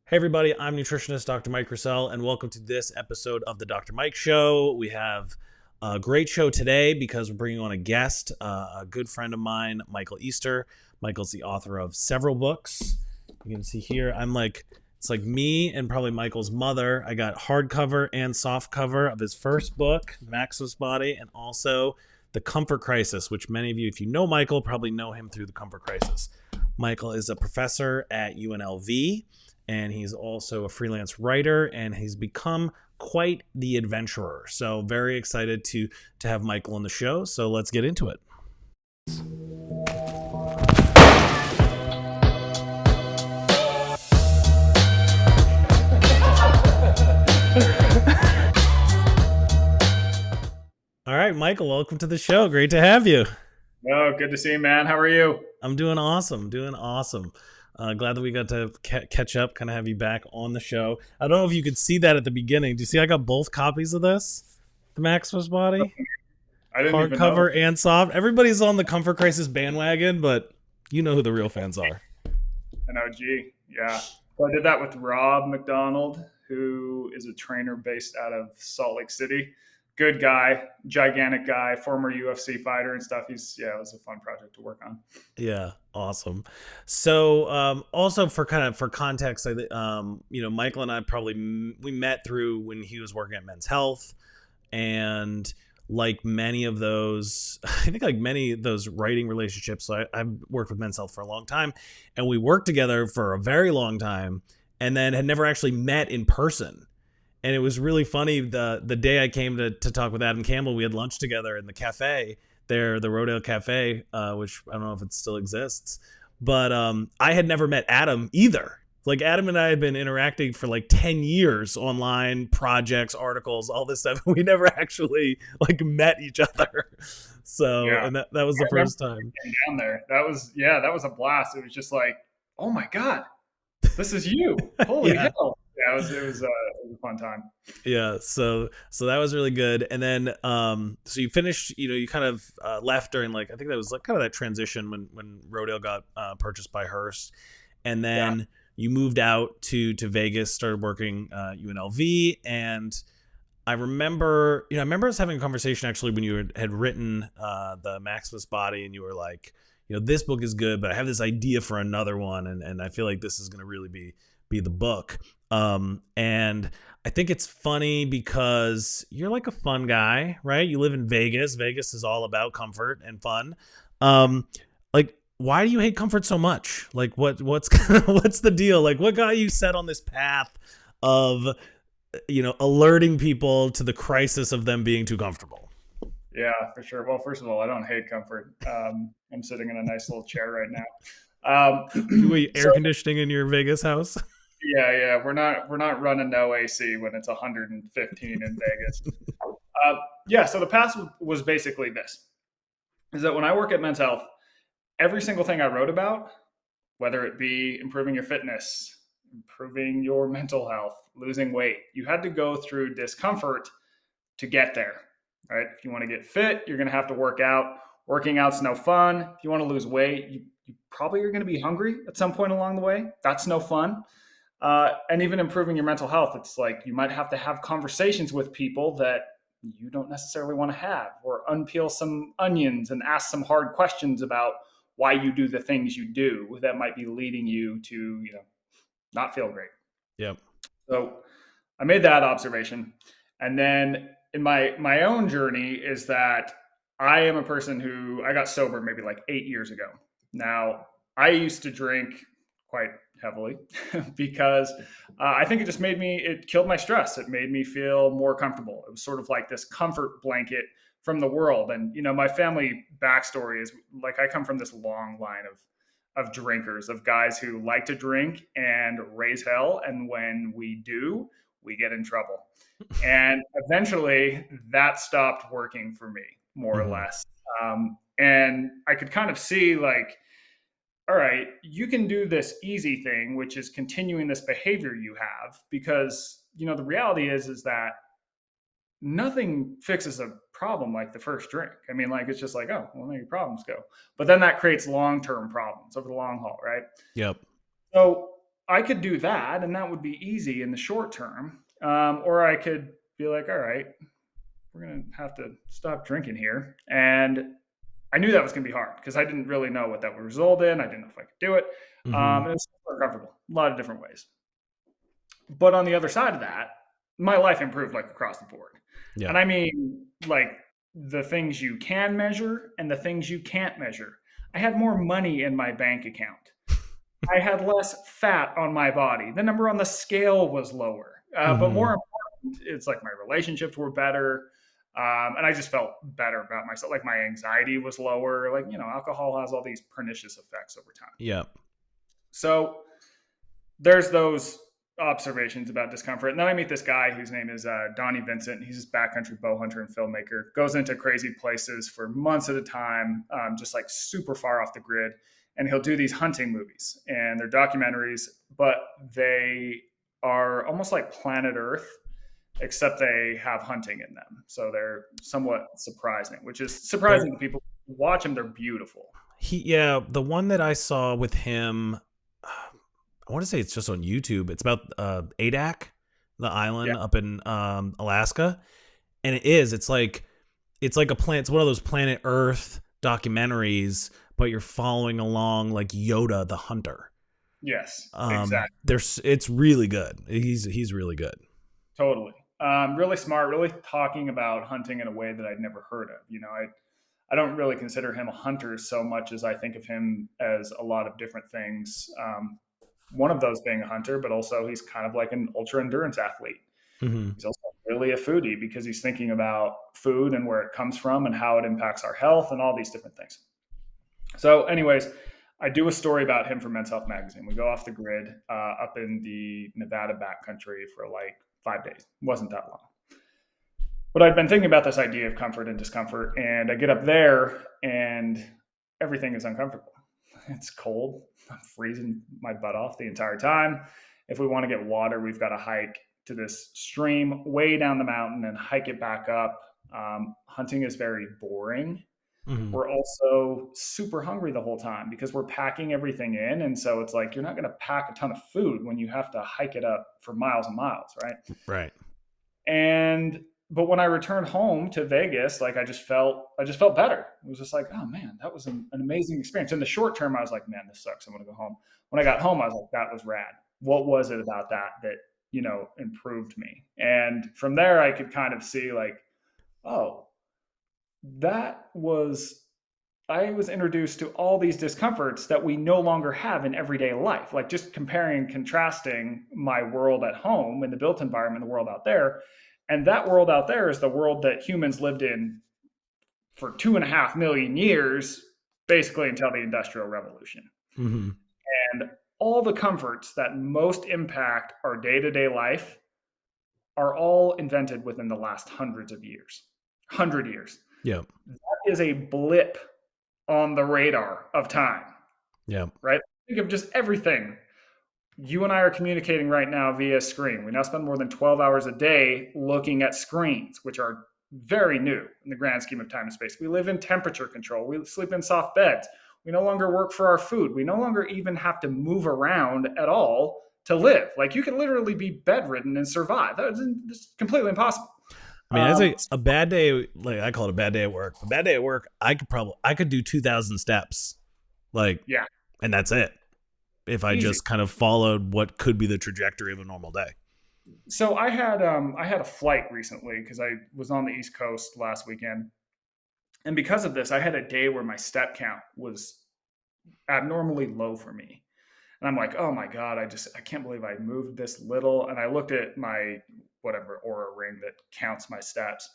Hey everybody, I'm nutritionist Dr. Mike Russell, and welcome to this episode of the Dr. Mike Show. We have a great show today because we're bringing on a guest, a good friend of mine, Michael Easter. Michael's the author of several books. You can see here, it's like me and probably Michael's mother. I got hardcover and softcover of his first book, Maximus Body, and also The Comfort Crisis, which many of you, if you know Michael, probably know him through The Comfort Crisis. Michael is a professor at UNLV, and he's also a freelance writer, and he's become quite the adventurer. So very excited to have Michael on the show. So let's get into it. All right, Michael, welcome to the show. Great to have you. Oh, good to see you, man. How are you? I'm doing awesome. Glad that we got to catch up, kind of have you back on the show. I don't know if you could see that at the beginning. Do you see I got both copies of this? The Maximus Body? I didn't even know. Hardcover and soft. Everybody's on the Comfort Crisis bandwagon, but you know who the real fans are. An OG, yeah. So I did that with Rob McDonald, who is a trainer based out of Salt Lake City. Good guy, gigantic guy, former UFC fighter and stuff. It was a fun project to work on. Yeah, awesome. So, also for context, Michael and I we met through when he was working at Men's Health, and like many of those, I think like many of those writing relationships, I've worked with Men's Health for a long time, and we worked together for a very long time, and then had never actually met in person. And it was really funny. The day I came to talk with Adam Campbell, we had lunch together in the cafe there, the Rodale Cafe, which I don't know if it still exists. But I had never met Adam either. Like Adam and I had been interacting for like 10 years online, projects, articles, all this stuff. We never actually like met each other. So, Yeah, and that was I the remember first time. getting down there. That was a blast. It was just like, oh my god, this is you! Holy Yeah. hell! Yeah, it was a fun time. Yeah, so that was really good. And then so you finished, you kind of left during, like, I think that was like kind of that transition when Rodale got purchased by Hearst, and Yeah, then you moved out to Vegas, started working UNLV. And I remember us having a conversation actually when you had written the Maximus Body, and you were like, this book is good, but I have this idea for another one, and I feel like this is going to really be the book. And I think it's funny because you're like a fun guy, right? You live in Vegas. Vegas is all about comfort and fun. Like, why do you hate comfort so much? Like, what's what's the deal? Like, what got you set on this path of alerting people to the crisis of them being too comfortable? yeah, for sure. Well, first of all, I don't hate comfort. I'm sitting in a nice little chair right now. You So air conditioning in your Vegas house? yeah, we're not running no AC when it's 115 in Vegas. Yeah, so the past was basically this: is that when I work at Men's Health, every single thing I wrote about, whether it be improving your fitness, improving your mental health, losing weight, you had to go through discomfort to get there, right? If you want to get fit, you're going to have to work out. Working out's no fun. If you want to lose weight, you probably are going to be hungry at some point along the way. That's no fun. And even improving your mental health, it's like you might have to have conversations with people that you don't necessarily want to have, or unpeel some onions and ask some hard questions about why you do the things you do that might be leading you to, not feel great. Yep. So I made that observation. And then in my own journey is that I am a person who I got sober maybe like 8 years ago. Now, I used to drink quite heavily because I think it killed my stress. It made me feel more comfortable. It was sort of like this comfort blanket from the world. And, my family backstory is like I come from this long line of drinkers, of guys who like to drink and raise hell. And when we do, we get in trouble. And eventually that stopped working for me, more or Mm-hmm. less. And I could kind of see like, all right, you can do this easy thing, which is continuing this behavior you have, because, the reality is that nothing fixes a problem like the first drink. I mean, like, it's just like, oh, well, there your problems go. But then that creates long-term problems over the long haul, right? Yep. So I could do that, and that would be easy in the short term. Or I could be like, all right, we're going to have to stop drinking here. And I knew that was going to be hard because I didn't really know what that would result in. I didn't know if I could do it. Mm-hmm. And it's uncomfortable, a lot of different ways. But on the other side of that, my life improved like across the board. Yeah. And I mean, like the things you can measure and the things you can't measure. I had more money in my bank account. I had less fat on my body. The number on the scale was lower. But Mm-hmm. more important, it's like my relationships were better. And I just felt better about myself. Like my anxiety was lower. Like, alcohol has all these pernicious effects over time. Yeah. So there's those observations about discomfort. And then I meet this guy whose name is Donnie Vincent. He's this backcountry bow hunter and filmmaker. Goes into crazy places for months at a time, just like super far off the grid. And he'll do these hunting movies, and they're documentaries, but they are almost like Planet Earth, except they have hunting in them. So they're somewhat surprising, which is They're surprising to people who watch them. They're beautiful. yeah, the one that I saw with him, I want to say it's just on YouTube. It's about Adak, the Yeah. island up in Alaska, and it's like a planet. It's one of those Planet Earth documentaries, but you're following along like Yoda the hunter. Yes, exactly. There's it's really good. He's really good. Totally. Really smart, really talking about hunting in a way that I'd never heard of. I don't really consider him a hunter so much as I think of him as a lot of different things. One of those being a hunter, but also he's kind of like an ultra endurance athlete. Hmm. He's also really a foodie because he's thinking about food and where it comes from and how it impacts our health and all these different things. So, anyways, I do a story about him for Men's Health Magazine. We go off the grid up in the Nevada backcountry for like 5 days. It wasn't that long. But I'd been thinking about this idea of comfort and discomfort, and I get up there and everything is uncomfortable. It's cold. I'm freezing my butt off the entire time. If we want to get water, we've got to hike to this stream way down the mountain and hike it back up. Hunting is very boring. Hmm. We're also super hungry the whole time because we're packing everything in. And so it's like you're not going to pack a ton of food when you have to hike it up for miles and miles, right? Right. And but when I returned home to Vegas, like I just felt better. It was just like, oh man, that was an amazing experience. In the short term, I was like, man, this sucks. I'm gonna go home. When I got home, I was like, that was rad. What was it about that improved me? And from there, I could kind of see like, oh, that was I was introduced to all these discomforts that we no longer have in everyday life. Like just comparing and contrasting my world at home in the built environment, the world out there. And that world out there is the world that humans lived in for 2.5 million years, basically until the Industrial Revolution. Hmm. And all the comforts that most impact our day to day life are all invented within the last hundreds of years. 100 years. Yeah. That is a blip on the radar of time, Yeah. right? Think of just everything. You and I are communicating right now via screen. We now spend more than 12 hours a day looking at screens, which are very new in the grand scheme of time and space. We live in temperature control. We sleep in soft beds. We no longer work for our food. We no longer even have to move around at all to live. Like you can literally be bedridden and survive. That's completely impossible. I mean, I'd say So a bad day, like I call it a bad day at work. A bad day at work, I could do 2,000 steps, like, yeah, and that's it. If I easy. just kind of followed what could be the trajectory of a normal day. So I had a flight recently because I was on the East Coast last weekend, and because of this, I had a day where my step count was abnormally low for me. And I'm like, oh my God, I can't believe I moved this little. And I looked at my whatever Aura ring that counts my steps,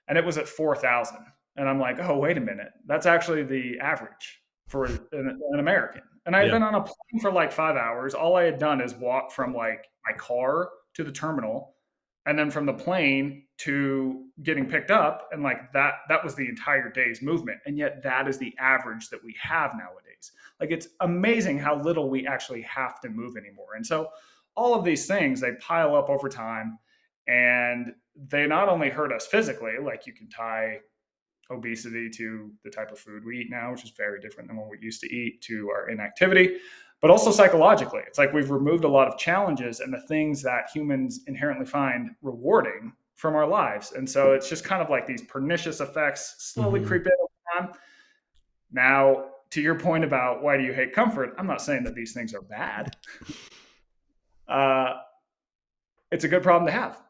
and it was at 4,000. And I'm like, oh, wait a minute. That's actually the average for an American. And I had Yeah. been on a plane for like 5 hours. All I had done is walk from like my car to the terminal and then from the plane to getting picked up. And like that was the entire day's movement. And yet that is the average that we have nowadays. Like it's amazing how little we actually have to move anymore. And so all of these things, they pile up over time, and they not only hurt us physically, like you can tie obesity to the type of food we eat now, which is very different than what we used to eat, to our inactivity, but also psychologically. It's like we've removed a lot of challenges and the things that humans inherently find rewarding from our lives. And so it's just kind of like these pernicious effects slowly Mm-hmm. creep in over time. Now, to your point about why do you hate comfort, I'm not saying that these things are bad. Uh, it's a good problem to have.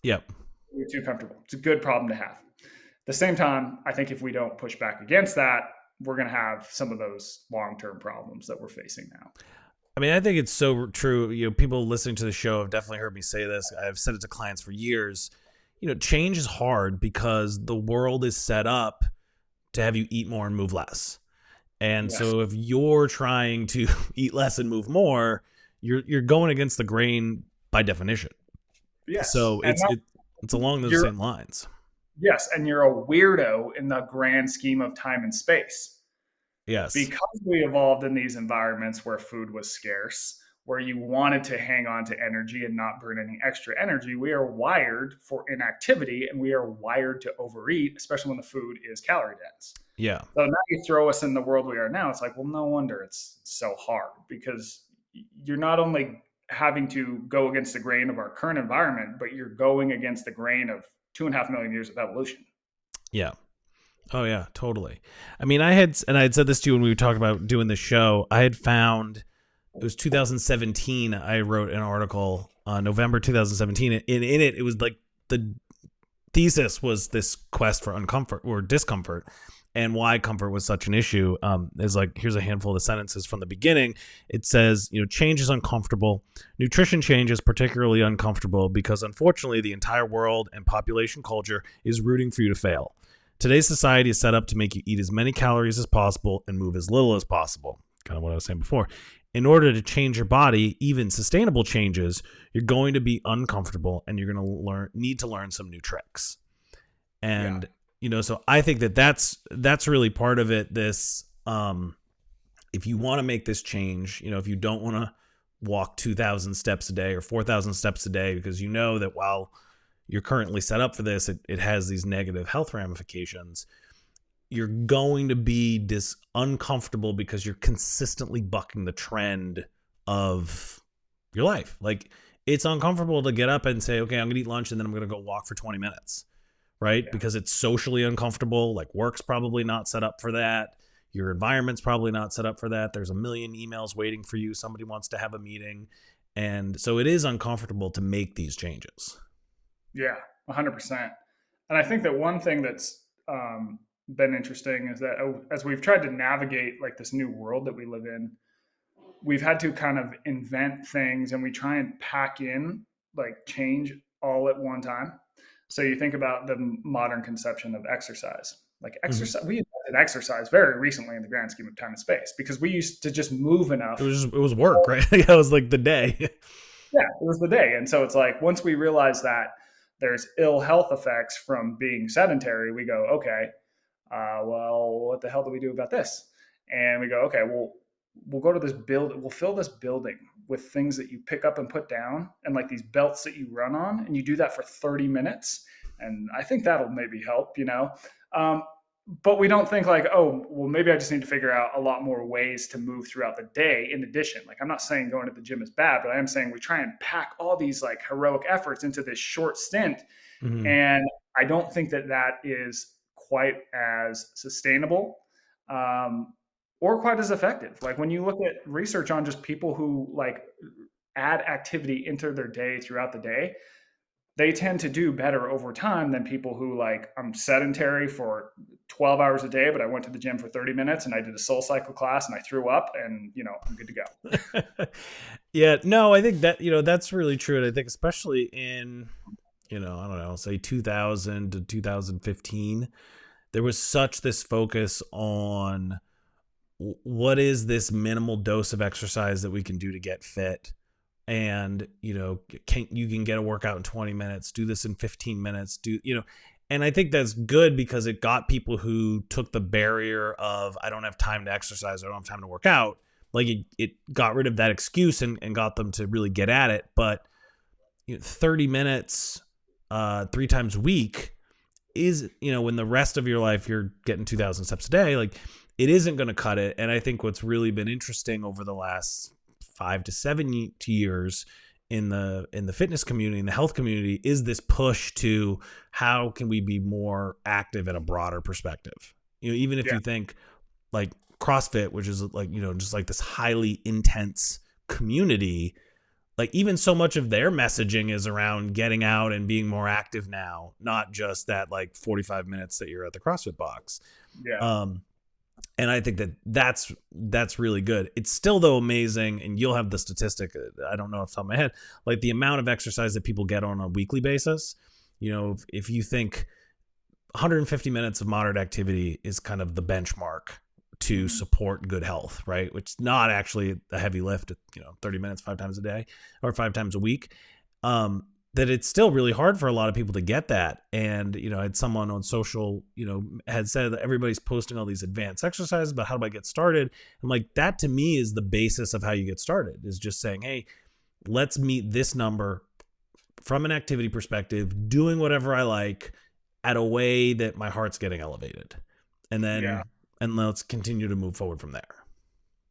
Yep. You're too comfortable. It's a good problem to have. At the same time, I think if we don't push back against that, we're going to have some of those long-term problems that we're facing now. I mean, I think it's so true. People listening to the show have definitely heard me say this. I've said it to clients for years. Change is hard because the world is set up to have you eat more and move less. And Yes. so if you're trying to eat less and move more, you're going against the grain by definition. Yes. So And it's along those you're same lines. yes, and you're a weirdo in the grand scheme of time and space. Yes. Because we evolved in these environments where food was scarce, where you wanted to hang on to energy and not burn any extra energy, we are wired for inactivity and we are wired to overeat, especially when the food is calorie dense. Yeah. So now you throw us in the world we are now. It's like, well, no wonder it's so hard because you're not only having to go against the grain of our current environment, but you're going against the grain of 2.5 million years of evolution. Yeah. Oh yeah, totally. I mean, I had said this to you when we were talking about doing the show. I had found it was 2017. I wrote an article, November 2017. And in it, it was like the thesis was this quest for uncomfort or discomfort, and why comfort was such an issue. Is like, here's a handful of the sentences from the beginning. It says, change is uncomfortable. Nutrition change is particularly uncomfortable because unfortunately the entire world and population culture is rooting for you to fail. Today's society is set up to make you eat as many calories as possible and move as little as possible. Kind of what I was saying before. In order to change your body, even sustainable changes, you're going to be uncomfortable and you're going to need to learn some new tricks. And, so I think that's really part of it. This, if you want to make this change, if you don't want to walk 2,000 steps a day or 4,000 steps a day, because that while you're currently set up for this, it has these negative health ramifications. You're going to be uncomfortable because you're consistently bucking the trend of your life. Like, it's uncomfortable to get up and say, okay, I'm going to eat lunch and then I'm going to go walk for 20 minutes, right? Yeah. Because it's socially uncomfortable. Like, work's probably not set up for that. Your environment's probably not set up for that. There's a million emails waiting for you. Somebody wants to have a meeting. And so it is uncomfortable to make these changes. Yeah, 100%. And I think that one thing that's been interesting is that as we've tried to navigate like this new world that we live in, we've had to kind of invent things and we try and pack in like change all at one time. So you think about the modern conception of exercise. Like exercise, we invented exercise very recently in the grand scheme of time and space because we used to just move enough. It was work, right? It was like the day. Yeah, it was the day. And so it's like once we realize that there's ill health effects from being sedentary, we go, okay, well, what the hell do we do about this? And we go, okay, well, we'll go to this build. We'll fill this building with things that you pick up and put down and like these belts that you run on. And you do that for 30 minutes. And I think that'll maybe help, but we don't think like, oh, well, maybe I just need to figure out a lot more ways to move throughout the day. In addition, like I'm not saying going to the gym is bad, but I am saying we try and pack all these like heroic efforts into this short stint. Mm-hmm. And I don't think that is quite as sustainable or quite as effective. Like when you look at research on just people who like add activity into their day throughout the day, they tend to do better over time than people who like, I'm sedentary for 12 hours a day, but I went to the gym for 30 minutes and I did a soul cycle class and I threw up and, I'm good to go. Yeah, no, I think that, that's really true. And I think especially in, I don't know, say 2000 to 2015, there was such this focus on what is this minimal dose of exercise that we can do to get fit. And, you can get a workout in 20 minutes, do this in 15 minutes, and I think that's good because it got people who took the barrier of, I don't have time to exercise, I don't have time to work out. Like it got rid of that excuse and got them to really get at it. But 30 minutes, 3 times a week is, when the rest of your life, you're getting 2,000 steps a day, like it isn't going to cut it. And I think what's really been interesting over the last 5 to 7 years in the fitness community, in the health community, is this push to how can we be more active in a broader perspective. Even if Yeah. you think like CrossFit, which is like, just like this highly intense community, like even so much of their messaging is around getting out and being more active now, not just that like 45 minutes that you're at the CrossFit box. Yeah. Um, and I think that that's really good. It's still though amazing, and you'll have the statistic. I don't know off the top of my head, like the amount of exercise that people get on a weekly basis. If you think 150 minutes of moderate activity is kind of the benchmark to Mhm. support good health, right? Which is not actually a heavy lift, 30 minutes 5 times a day or 5 times a week. That it's still really hard for a lot of people to get that. And, I had someone on social, had said that everybody's posting all these advanced exercises, but how do I get started? I'm like, that to me is the basis of how you get started, is just saying, hey, let's meet this number from an activity perspective, doing whatever I like at a way that my heart's getting elevated. And Yeah. then, and let's continue to move forward from there.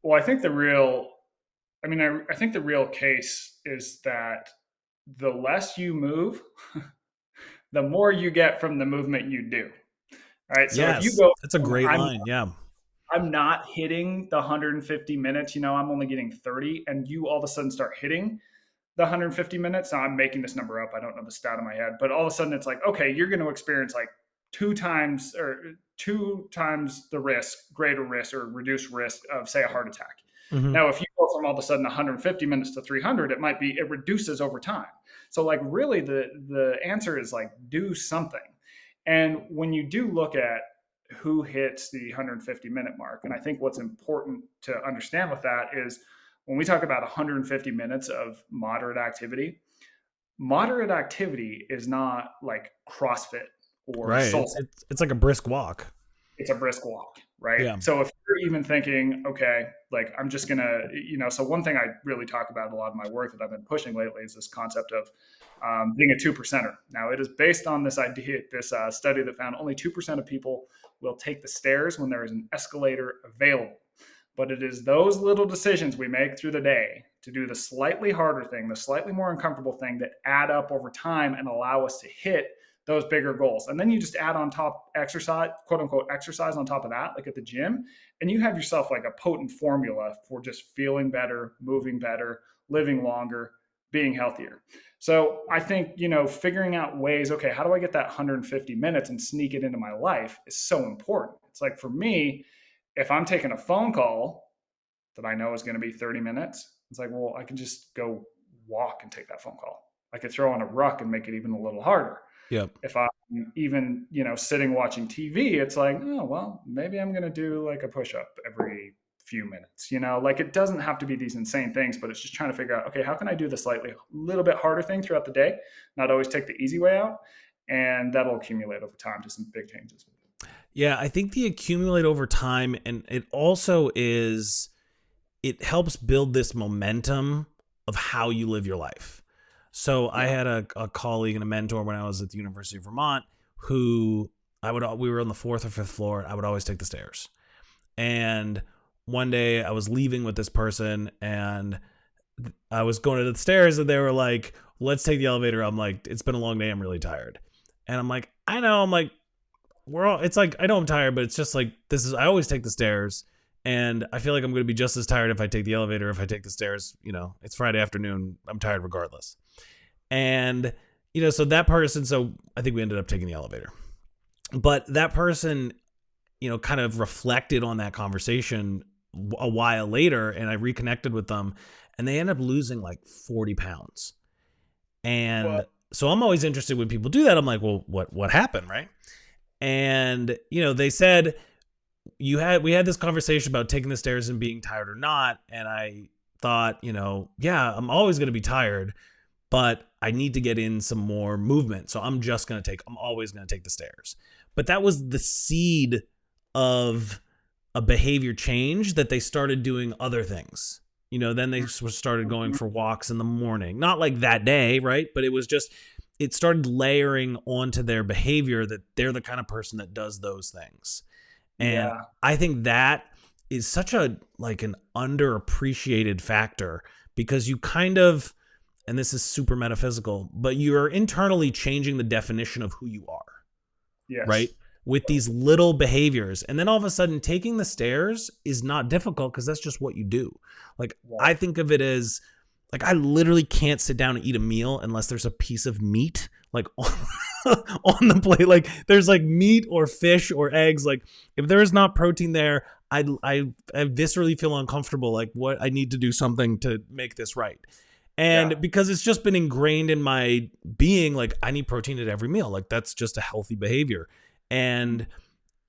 Well, I think the real case is that the less you move, the more you get from the movement you do. All right. So if you Yes, go, that's a from, great line. Yeah. I'm not hitting the 150 minutes, I'm only getting 30, and you all of a sudden start hitting the 150 minutes. Now I'm making this number up. I don't know the stat in my head, but all of a sudden it's like, okay, you're going to experience like 2 times the risk, greater risk or reduced risk of, say, a heart attack. Mm-hmm. Now, if you go from all of a sudden 150 minutes to 300, it reduces over time. So like really the answer is like do something. And when you do look at who hits the 150-minute mark, and I think what's important to understand with that is when we talk about 150 minutes of moderate activity is not like CrossFit or Right. soul. It's like a brisk walk. It's a brisk walk, right? Yeah. So if you're even thinking, okay, like I'm just gonna, so one thing I really talk about in a lot of my work that I've been pushing lately is this concept of being a 2%er. Now it is based on this idea, this study that found only 2% of people will take the stairs when there is an escalator available. But it is those little decisions we make through the day to do the slightly harder thing, the slightly more uncomfortable thing that add up over time and allow us to hit those bigger goals. And then you just add on top exercise, quote unquote, exercise on top of that, like at the gym, and you have yourself like a potent formula for just feeling better, moving better, living longer, being healthier. So I think, figuring out ways, okay, how do I get that 150 minutes and sneak it into my life is so important. It's like for me, if I'm taking a phone call that I know is going to be 30 minutes, it's like, well, I can just go walk and take that phone call. I could throw on a ruck and make it even a little harder. Yep. If I'm even, sitting watching TV, it's like, oh, well, maybe I'm going to do like a push up every few minutes, like it doesn't have to be these insane things, but it's just trying to figure out, okay, how can I do the slightly little bit harder thing throughout the day, not always take the easy way out. And that'll accumulate over time to some big changes. Yeah. I think the accumulate over time, and it helps build this momentum of how you live your life. So I Yeah. had a colleague and a mentor when I was at the University of Vermont who we were on the fourth or fifth floor. I would always take the stairs. And one day I was leaving with this person and I was going to the stairs and they were like, let's take the elevator. I'm like, it's been a long day. I'm really tired. And I'm like, I know. I'm like, it's like, I know I'm tired, but it's just like, I always take the stairs. And I feel like I'm going to be just as tired if I take the elevator, if I take the stairs. It's Friday afternoon. I'm tired regardless. And, so that person, so I think we ended up taking the elevator. But that person, kind of reflected on that conversation a while later, and I reconnected with them, and they ended up losing like 40 pounds. Well, And so I'm always interested when people do that. I'm like, well, what happened, right? And, they said, we had this conversation about taking the stairs and being tired or not. And I thought, yeah, I'm always going to be tired, but I need to get in some more movement. So I'm always going to take the stairs. But that was the seed of a behavior change that they started doing other things. Then they started going for walks in the morning, not like that day, right? But it started layering onto their behavior that they're the kind of person that does those things. And yeah. I think that is such a like an underappreciated factor, because you kind of, and this is super metaphysical, but you're internally changing the definition of who you are, right? Yes. With these little behaviors. And then all of a sudden, taking the stairs is not difficult because that's just what you do. Like, Right. I think of it as like, I literally can't sit down and eat a meal unless there's a piece of meat like on the plate. Like, there's like meat or fish or eggs. Like, if there is not protein there, I viscerally feel uncomfortable. Like, what, I need to do something to make this right. Yeah. And because it's just been ingrained in my being, like, I need protein at every meal. Like, that's just a healthy behavior. And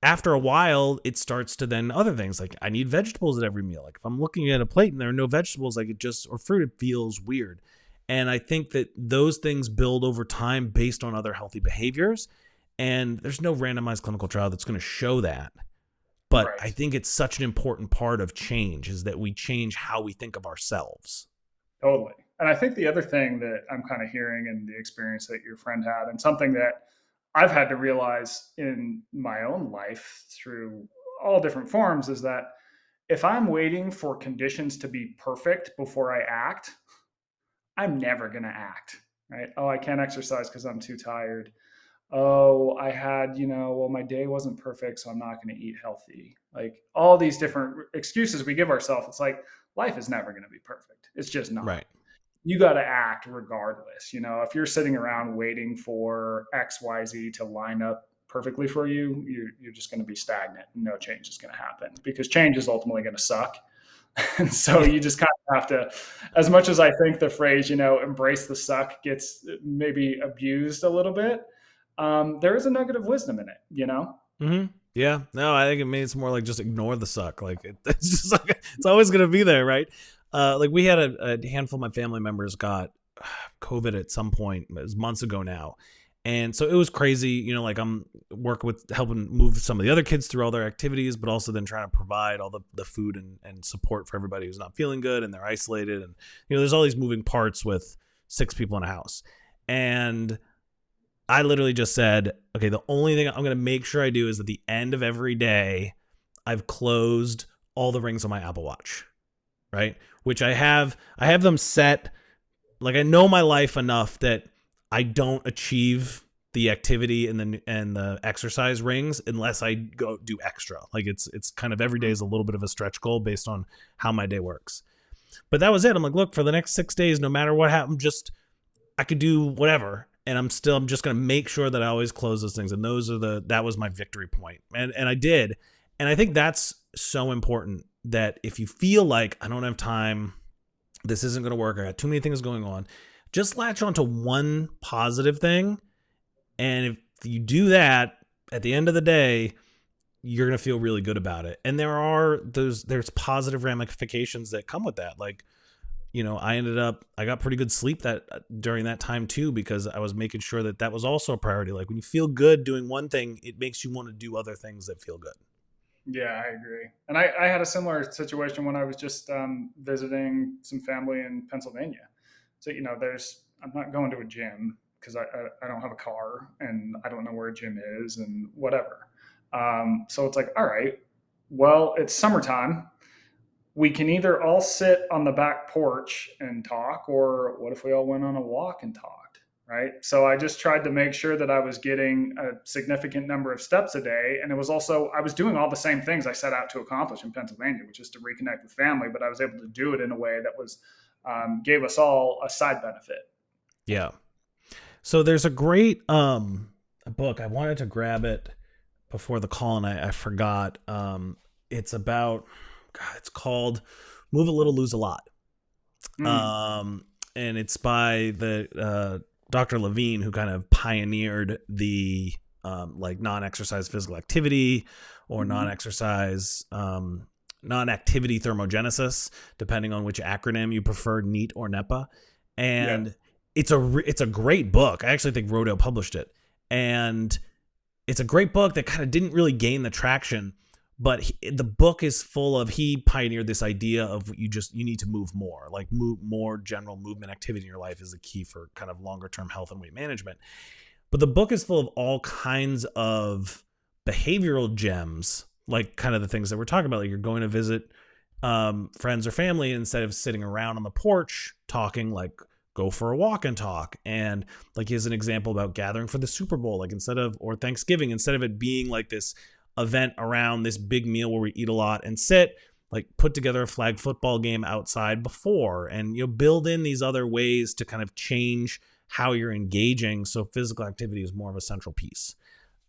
after a while, it starts to then other things, like I need vegetables at every meal. Like if I'm looking at a plate and there are no vegetables, like it just, or fruit, it feels weird. And I think that those things build over time based on other healthy behaviors. And there's no randomized clinical trial that's going to show that. But I Right. think it's such an important part of change, is that we change how we think of ourselves. Totally. And I think the other thing that I'm kind of hearing in the experience that your friend had, and something that I've had to realize in my own life through all different forms, is that if I'm waiting for conditions to be perfect before I act, I'm never going to act. Right. Oh, I can't exercise because I'm too tired. Oh, I had, well, my day wasn't perfect, so I'm not going to eat healthy. Like all these different excuses we give ourselves. It's like life is never going to be perfect. It's just not. Right. You got to act regardless. If you're sitting around waiting for XYZ to line up perfectly for you, you're just going to be stagnant. No change is going to happen, because change is ultimately going to suck. And so Yeah. you just kind of have to, as much as I think the phrase, embrace the suck gets maybe abused a little bit, there is a nugget of wisdom in it. Mm-hmm. Yeah. No, I think it means more like just ignore the suck. Like it's just like, it's always going to be there, right? Like we had a handful of my family members got COVID at some point. It was months ago now. And so it was crazy, like I'm working with helping move some of the other kids through all their activities, but also then trying to provide all the food and support for everybody who's not feeling good and they're isolated. And, there's all these moving parts with 6 people in a house. And I literally just said, okay, the only thing I'm going to make sure I do is at the end of every day, I've closed all the rings on my Apple Watch, right? Which I have them set. Like I know my life enough that I don't achieve the activity and the exercise rings unless I go do extra. Like it's kind of every day is a little bit of a stretch goal based on how my day works. But that was it. I'm like, look, for the next 6 days, no matter what happened, just I could do whatever. And I'm just going to make sure that I always close those things. And that was my victory point. And I did. And I think that's so important, that if you feel like I don't have time, this isn't going to work, I got too many things going on, just latch onto one positive thing. And if you do that at the end of the day, you're going to feel really good about it. And there's positive ramifications that come with that. Like, I got pretty good sleep that during that time too, because I was making sure that was also a priority. Like when you feel good doing one thing, it makes you want to do other things that feel good. Yeah, I agree. And I had a similar situation when I was just visiting some family in Pennsylvania. So, I'm not going to a gym because I don't have a car and I don't know where a gym is and whatever. So it's like, all right, well, it's summertime. We can either all sit on the back porch and talk, or what if we all went on a walk and talked? Right. So I just tried to make sure that I was getting a significant number of steps a day. And it was also, I was doing all the same things I set out to accomplish in Pennsylvania, which is to reconnect with family, but I was able to do it in a way that was, gave us all a side benefit. Yeah. So there's a great book. I wanted to grab it before the call and I forgot. It's about, God, it's called Move a Little, Lose a Lot. Mm, Um, and it's by the Dr. Levine, who kind of pioneered the like non-exercise physical activity or hmm non-activity thermogenesis, depending on which acronym you prefer, NEAT or NEPA. Yeah. And it's a great book. I actually think Rodale published it, and it's a great book that kind of didn't really gain the traction. But the book is full of, he pioneered this idea of you need to move more, like move more. General movement activity in your life is the key for kind of longer term health and weight management. But the book is full of all kinds of behavioral gems like kind of the things that we're talking about. Like you're going to visit friends or family, instead of sitting around on the porch talking, like go for a walk and talk. And like here's an example about gathering for the Super Bowl, like instead of, or Thanksgiving, instead of it being like this event around this big meal where we eat a lot and sit, like put together a flag football game outside before, and build in these other ways to kind of change how you're engaging, so physical activity is more of a central piece.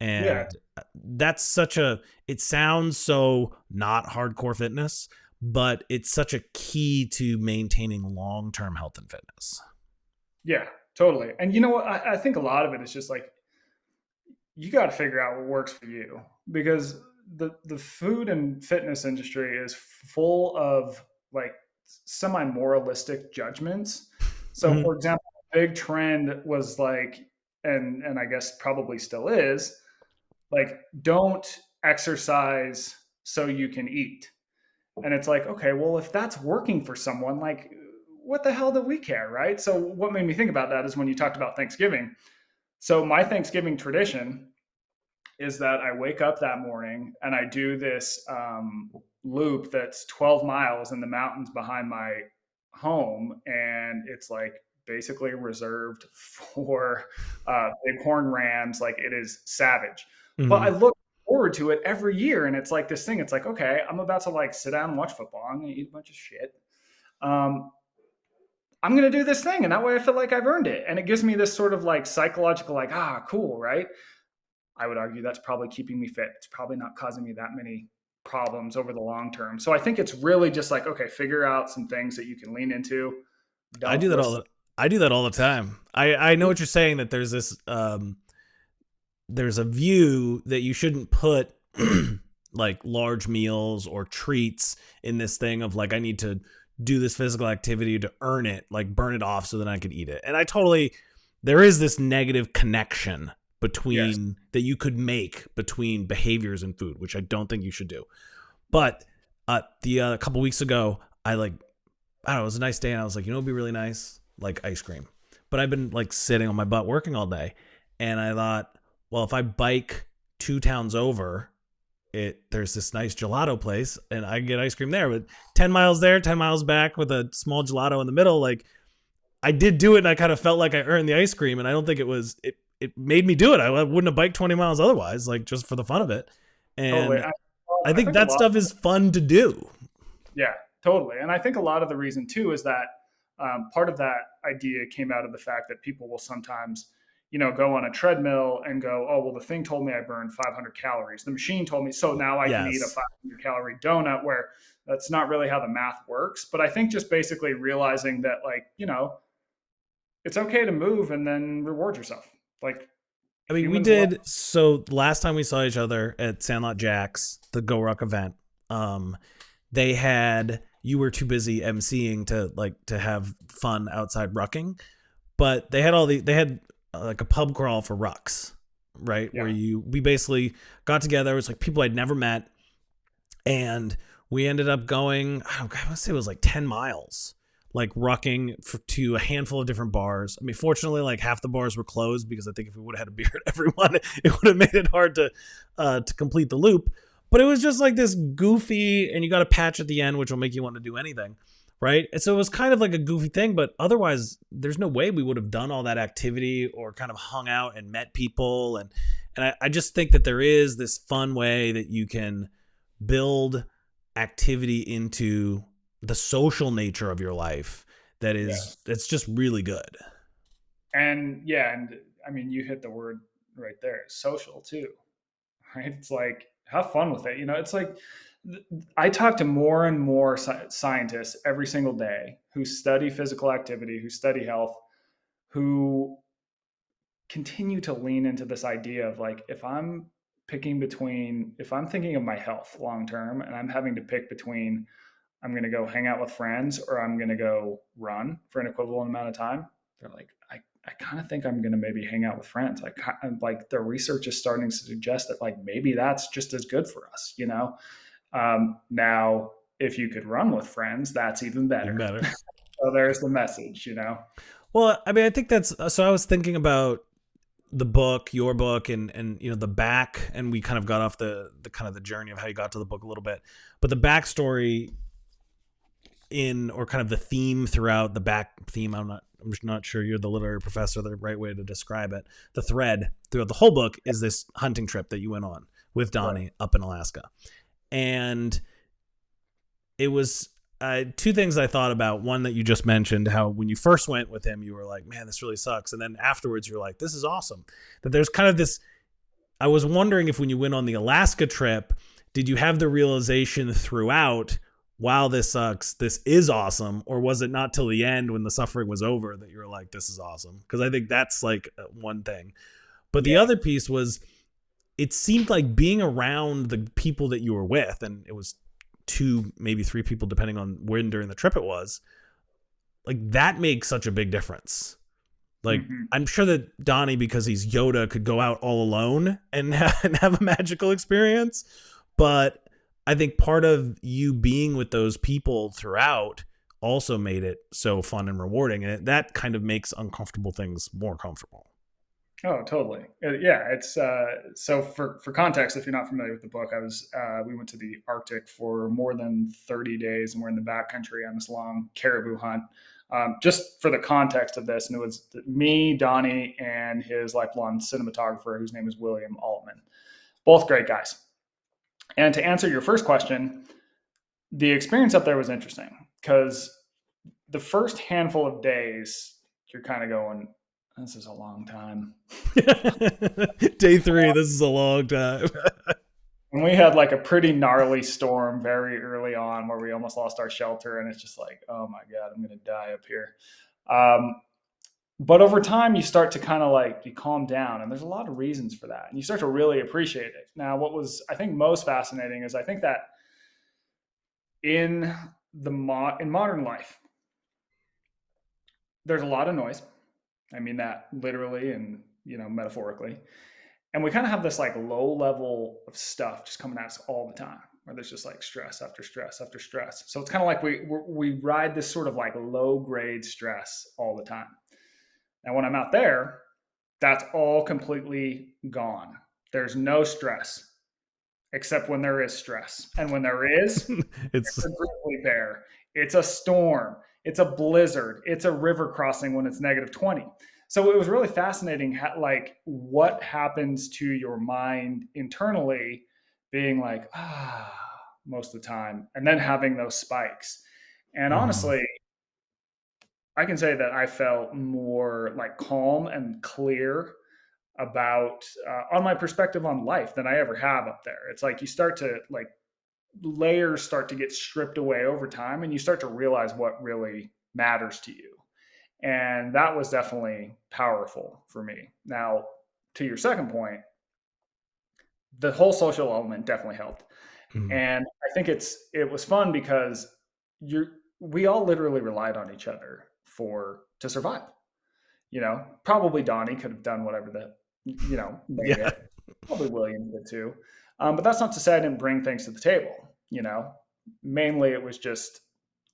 Yeah, And that's such a, it sounds so not hardcore fitness, but it's such a key to maintaining long-term health and fitness. yeah, totally. And you know what? I think a lot of it is just like you got to figure out what works for you, because the food and fitness industry is full of like semi moralistic judgments. So, Mm-hmm. for example, a big trend was like, and I guess probably still is, like, don't exercise so you can eat. And it's like, okay, well, if that's working for someone, like, what the hell do we care, right? So, what made me think about that is when you talked about Thanksgiving. So, my Thanksgiving tradition is that I wake up that morning and I do this loop that's 12 miles in the mountains behind my home. And it's like basically reserved for bighorn rams. Like it is savage. But I Mm-hmm. look forward to it every year. And it's like this thing. It's like, okay, I'm about to like sit down and watch football. I'm going to eat a bunch of shit. Um, I'm going to do this thing. And that way I feel like I've earned it. And it gives me this sort of like psychological, like, cool, right? I would argue that's probably keeping me fit. It's probably not causing me that many problems over the long term. So I think it's really just like, okay, figure out some things that you can lean into. I do Don't that all listen. the, I do that all the time. I know what you're saying, that there's this there's a view that you shouldn't put like large meals or treats in this thing of like, I need to do this physical activity to earn it, like burn it off so that I can eat it. And I totally, there is this negative connection Yes. between that you could make between behaviors and food, which I don't think you should do. But the a couple weeks ago, I like, I don't know, it was a nice day, and I was like, it'd be really nice, like ice cream. But I've been like sitting on my butt working all day, and I thought, well, if I bike 2 towns over, there's this nice gelato place, and I can get ice cream there. But 10 miles there, 10 miles back, with a small gelato in the middle, like I did do it, and I kind of felt like I earned the ice cream, and I don't think it was it. It made me do it. I wouldn't have biked 20 miles otherwise, like just for the fun of it. Totally. And I I think think a that lot. stuff is fun to do. Yeah, totally. And I think a lot of the reason too is that part of that idea came out of the fact that people will sometimes, go on a treadmill and go, oh, well, the thing told me I burned 500 calories. The machine told me, so now I can eat a Yes. 500 calorie donut, where that's not really how the math works. But I think just basically realizing that, like, it's okay to move and then reward yourself. Like I mean, we humans love. did. So last time we saw each other at Sandlot Jack's, the Go Ruck event, they had, you were too busy emceeing to have fun outside rucking, but they had like a pub crawl for rucks, right? Where Yeah. we basically got together. It was like people I'd never met, and we ended up going, I want to say it was like 10 miles, like rucking to a handful of different bars. I mean, fortunately, like half the bars were closed, because I think if we would have had a beer at everyone, it would have made it hard to complete the loop. But it was just like this goofy, and you got a patch at the end, which will make you want to do anything, right? And so it was kind of like a goofy thing, but otherwise, there's no way we would have done all that activity or kind of hung out and met people. And I just think that there is this fun way that you can build activity into the social nature of your life that is, Yes. that's just really good. And yeah, and I mean, you hit the word right there, social too, right? It's like have fun with it. It's like I talk to more and more scientists every single day who study physical activity, who study health, who continue to lean into this idea of like, if I'm thinking of my health long term and I'm having to pick between I'm going to go hang out with friends or I'm going to go run for an equivalent amount of time, they're like, I kind of think I'm going to maybe hang out with friends. Like the research is starting to suggest that like maybe that's just as good for us. Now, if you could run with friends, that's even Even better. better. So there's the message. Well, I mean, I think that's, so I was thinking about the book, your book, and the back, and we kind of got off the kind of the journey of how you got to the book a little bit, but the backstory in, or kind of the theme throughout, the back theme, I'm just not sure you're the literary professor, the right way to describe it. The thread throughout the whole book is this hunting trip that you went on with Right. Donnie up in Alaska. And it was two things I thought about. One that you just mentioned, how when you first went with him, you were like, man, this really sucks. And then afterwards, you're like, this is awesome. That there's kind of this. I was wondering if when you went on the Alaska trip, did you have the realization throughout, wow, this sucks, this is awesome? Or was it not till the end when the suffering was over that you were like, this is awesome? Because I think that's like one thing. But the Yeah. other piece was, it seemed like being around the people that you were with, and it was two, maybe three people, depending on when during the trip it was, like that makes such a big difference. Like, Hmm. I'm sure that Donnie, because he's Yoda, could go out all alone and have a magical experience. But I think part of you being with those people throughout also made it so fun and rewarding. And that kind of makes uncomfortable things more comfortable. Oh, totally. Yeah, it's so for context, if you're not familiar with the book, I was we went to the Arctic for more than 30 days, and we're in the backcountry on this long caribou hunt. Just for the context of this, and it was me, Donnie, and his lifelong cinematographer, whose name is William Altman. Both great guys. And to answer your first question, the experience up there was interesting because the first handful of days, you're kind of going, "This is a long time." Day three, this is a long time. And we had like a pretty gnarly storm very early on where we almost lost our shelter. And it's just like, oh my God, I'm going to die up here. Um, but over time, you start to kind of like, you calm down. And there's a lot of reasons for that. And you start to really appreciate it. Now, what was, I think, most fascinating is I think that in in modern life, there's a lot of noise. I mean that literally and, metaphorically. And we kind of have this like low level of stuff just coming at us all the time, where there's just like stress after stress after stress. So it's kind of like we ride this sort of like low grade stress all the time. And when I'm out there, that's all completely gone. There's no stress except when there is stress. And when there is, It's it's a grizzly bear, it's a storm, it's a blizzard, it's a river crossing when it's -20. So it was really fascinating, like what happens to your mind internally, being like most of the time, and then having those spikes. And mhm. honestly, I can say that I felt more like calm and clear about on my perspective on life than I ever have up there. It's like you start to like layers start to get stripped away over time and you start to realize what really matters to you. And that was definitely powerful for me. Now, to your second point, the whole social element definitely helped. Mhm. And I think it was fun because you we all literally relied on each other for to survive. Probably Donnie could have done whatever that, made Yeah. it. Probably William did too. But that's not to say I didn't bring things to the table. Mainly it was just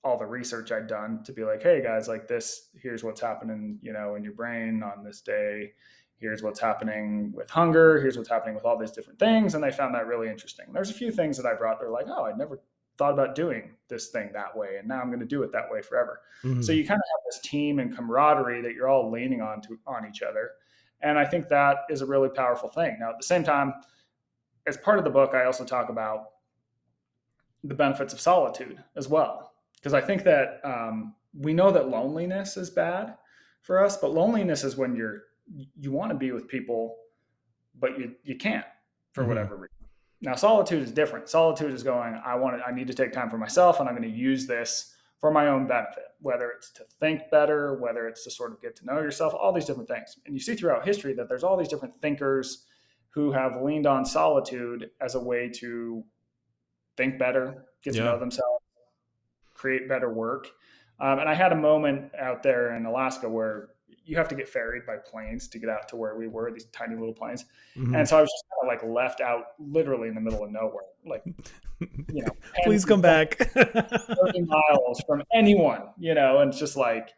all the research I'd done to be like, hey guys, like this, here's what's happening, in your brain on this day. Here's what's happening with hunger. Here's what's happening with all these different things. And they found that really interesting. There's a few things that I brought. They're like, oh, I never thought about doing this thing that way. And now I'm going to do it that way forever. So Mhm. you kind of have this team and camaraderie that you're all leaning on each other. And I think that is a really powerful thing. Now, at the same time, as part of the book, I also talk about the benefits of solitude as well. Because I think that we know that loneliness is bad for us, but loneliness is when you want to be with people, but you can't for Mhm. whatever reason. Now, solitude is different. Solitude is going, I need to take time for myself, and I'm going to use this for my own benefit, whether it's to think better, whether it's to sort of get to know yourself, all these different things. And you see throughout history that there's all these different thinkers who have leaned on solitude as a way to think better, get to Yeah. know themselves, create better work. And I had a moment out there in Alaska where you have to get ferried by planes to get out to where we were, these tiny little planes. And Mhm. so I was just kind of like left out literally in the middle of nowhere, like, 10 Please to come 20, back. 30 miles from anyone, and it's just like,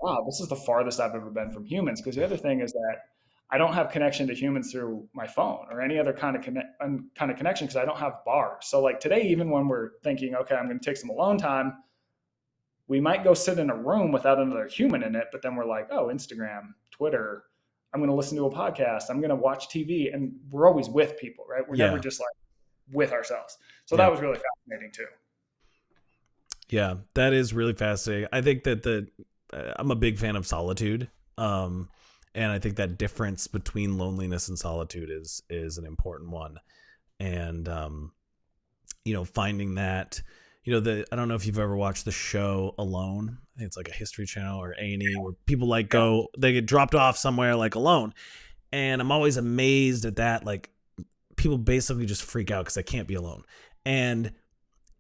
wow, this is the farthest I've ever been from humans. Because the other thing is that I don't have connection to humans through my phone or any other kind of connection because I don't have bars. So like today, even when we're thinking, okay, I'm going to take some alone time, we might go sit in a room without another human in it, but then we're like, oh, Instagram, Twitter, I'm going to listen to a podcast, I'm going to watch TV, and we're always with people, right? We're never Yeah. just like with ourselves. So that Yeah. was really fascinating too. Yeah. That is really fascinating. I think that I'm a big fan of solitude. Um, and I think that difference between loneliness and solitude is an important one. And finding that, I don't know if you've ever watched the show Alone. I think it's like a History Channel or A&E where people like Yeah. they get dropped off somewhere like alone. And I'm always amazed at that. Like people basically just freak out because they can't be alone. And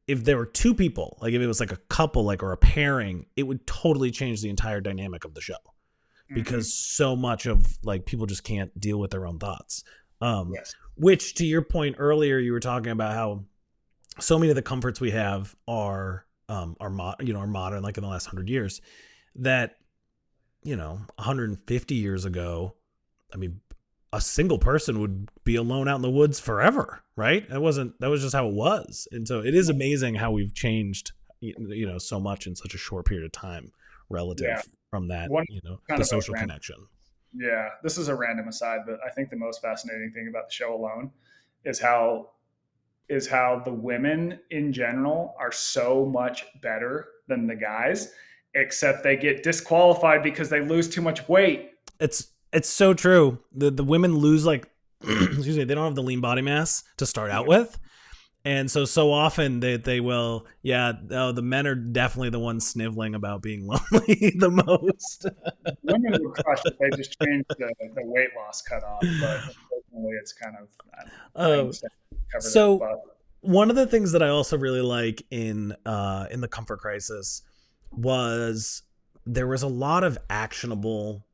if there were two people, like if it was like a couple, like or a pairing, it would totally change the entire dynamic of the show Mm-hmm. because so much of like people just can't deal with their own thoughts. Yes. Which to your point earlier, you were talking about how so many of the comforts we have are modern, like in the last 100 years. That 150 years ago, I mean, a single person would be alone out in the woods forever, right? That was just how it was. And so it is amazing how we've changed, so much in such a short period of time relative Yeah. from that, One kind the of a social random, connection. yeah, this is a random aside, but I think the most fascinating thing about the show Alone is how the women in general are so much better than the guys, except they get disqualified because they lose too much weight. It's so true. The women lose like excuse me, they don't have the lean body mass to start out Yeah. with. And so often they will, yeah, oh, the men are definitely the ones sniveling about being lonely the most. Women would crush if they just changed the weight loss cutoff, but unfortunately, it's kind of I uh, understand cover their so butt. one of the things that I also really like in the Comfort Crisis was there was a lot of actionable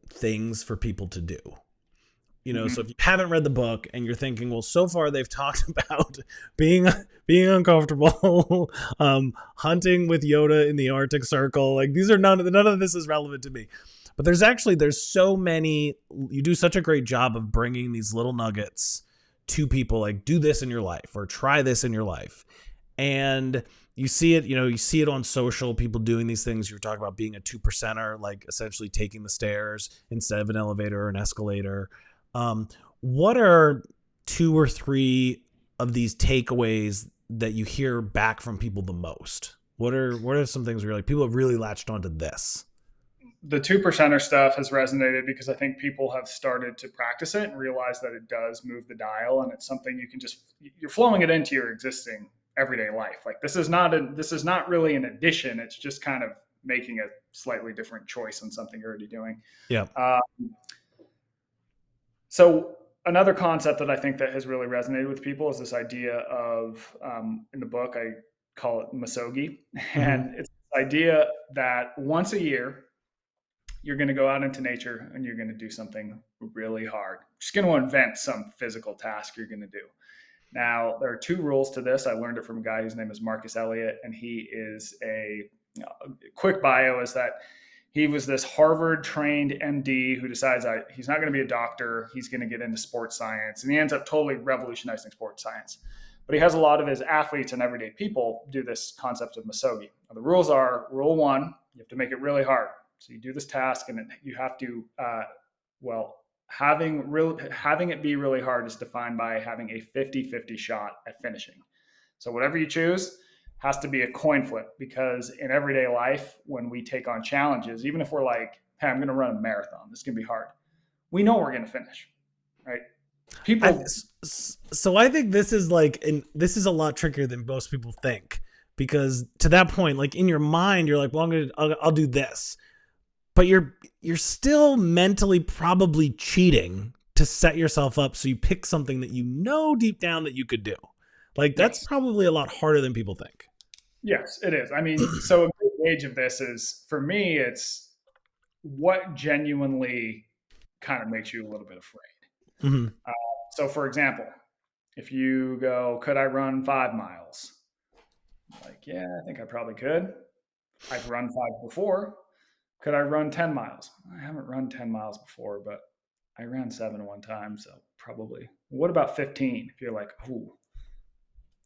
things for people to do. So if Mm-hmm. you haven't read the book and you're thinking, well, so far they've talked about being being uncomfortable, hunting with Yoda in the Arctic Circle, like these are none of this is relevant to me. But there's so many. You do such a great job of bringing these little nuggets to people, like do this in your life or try this in your life, and you see it on social, people doing these things. You were talking about being a 2%er, like essentially taking the stairs instead of an elevator or an escalator. um, what are two or three of these takeaways that you hear back from people the most? What are some things where you're like, people have really latched onto this? The 2%er stuff has resonated because I think people have started to practice it and realize that it does move the dial, and it's something you can just you're flowing it into your existing everyday life. Like this is not really an addition. It's just kind of making a slightly different choice on something you're already doing. Yeah. Uh, so another concept that I think that has really resonated with people is this idea of in the book I call it misogi, Mm-hmm. and it's this idea that once a year you're going to go out into nature and you're going to do something really hard. You're just going to invent some physical task you're going to do. Now, there are two rules to this. I learned it from a guy whose name is Marcus Elliott, and he is a quick bio is that he was this Harvard trained MD who decides he's not going to be a doctor. He's going to get into sports science. And he ends up totally revolutionizing sports science. But he has a lot of his athletes and everyday people do this concept of misogi. Now, the rules are rule one, you have to make it really hard. So you do this task and you have to, well, having it be really hard is defined by having a 50-50 shot at finishing. So whatever you choose has to be a coin flip, because in everyday life, when we take on challenges, even if we're like, hey, I'm going to run a marathon, this is going to be hard, we know we're going to finish, right? I People, so I think this is like, and this is a lot trickier than most people think, because to that point, like in your mind, you're like, well, I'll do this, but you're still mentally probably cheating to set yourself up so you pick something that you know deep down that you could do. Like that's yes, probably a lot harder than people think. yes, it is. I mean, so a good gauge of this is for me, it's what genuinely kind of makes you a little bit afraid. Mm-hmm. Uh, so, for example, if you go, could I run 5 miles? Like, yeah, I think I probably could. I've run five before. Could I run 10 miles? I haven't run 10 miles before, but I ran 7 one time, so probably. What about 15? If you're like, oh,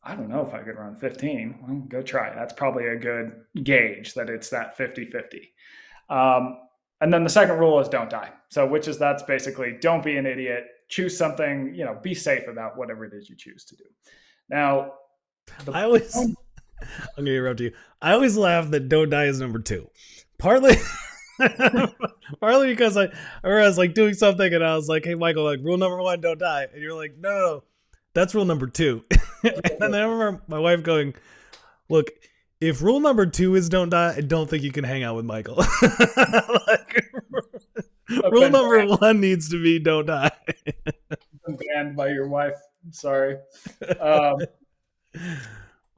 I don't know if I could run 15, well, go try it. That's probably a good gauge that it's that 50-50. Um, and then the second rule is don't die. So, which is that's basically don't be an idiot. Choose something, be safe about whatever it is you choose to do. Now, the I always, I'm gonna interrupt you. I always laugh that don't die is number two. Partly, partly because I remember I was like doing something and I was like, "Hey, Michael, like rule number one, don't die," and you're like, "No, no, no, that's rule number two." And then I remember my wife going, "Look, if rule number two is don't die, I don't think you can hang out with Michael." Like, I've rule been number one needs to be don't die. banned by your wife. Sorry. Um,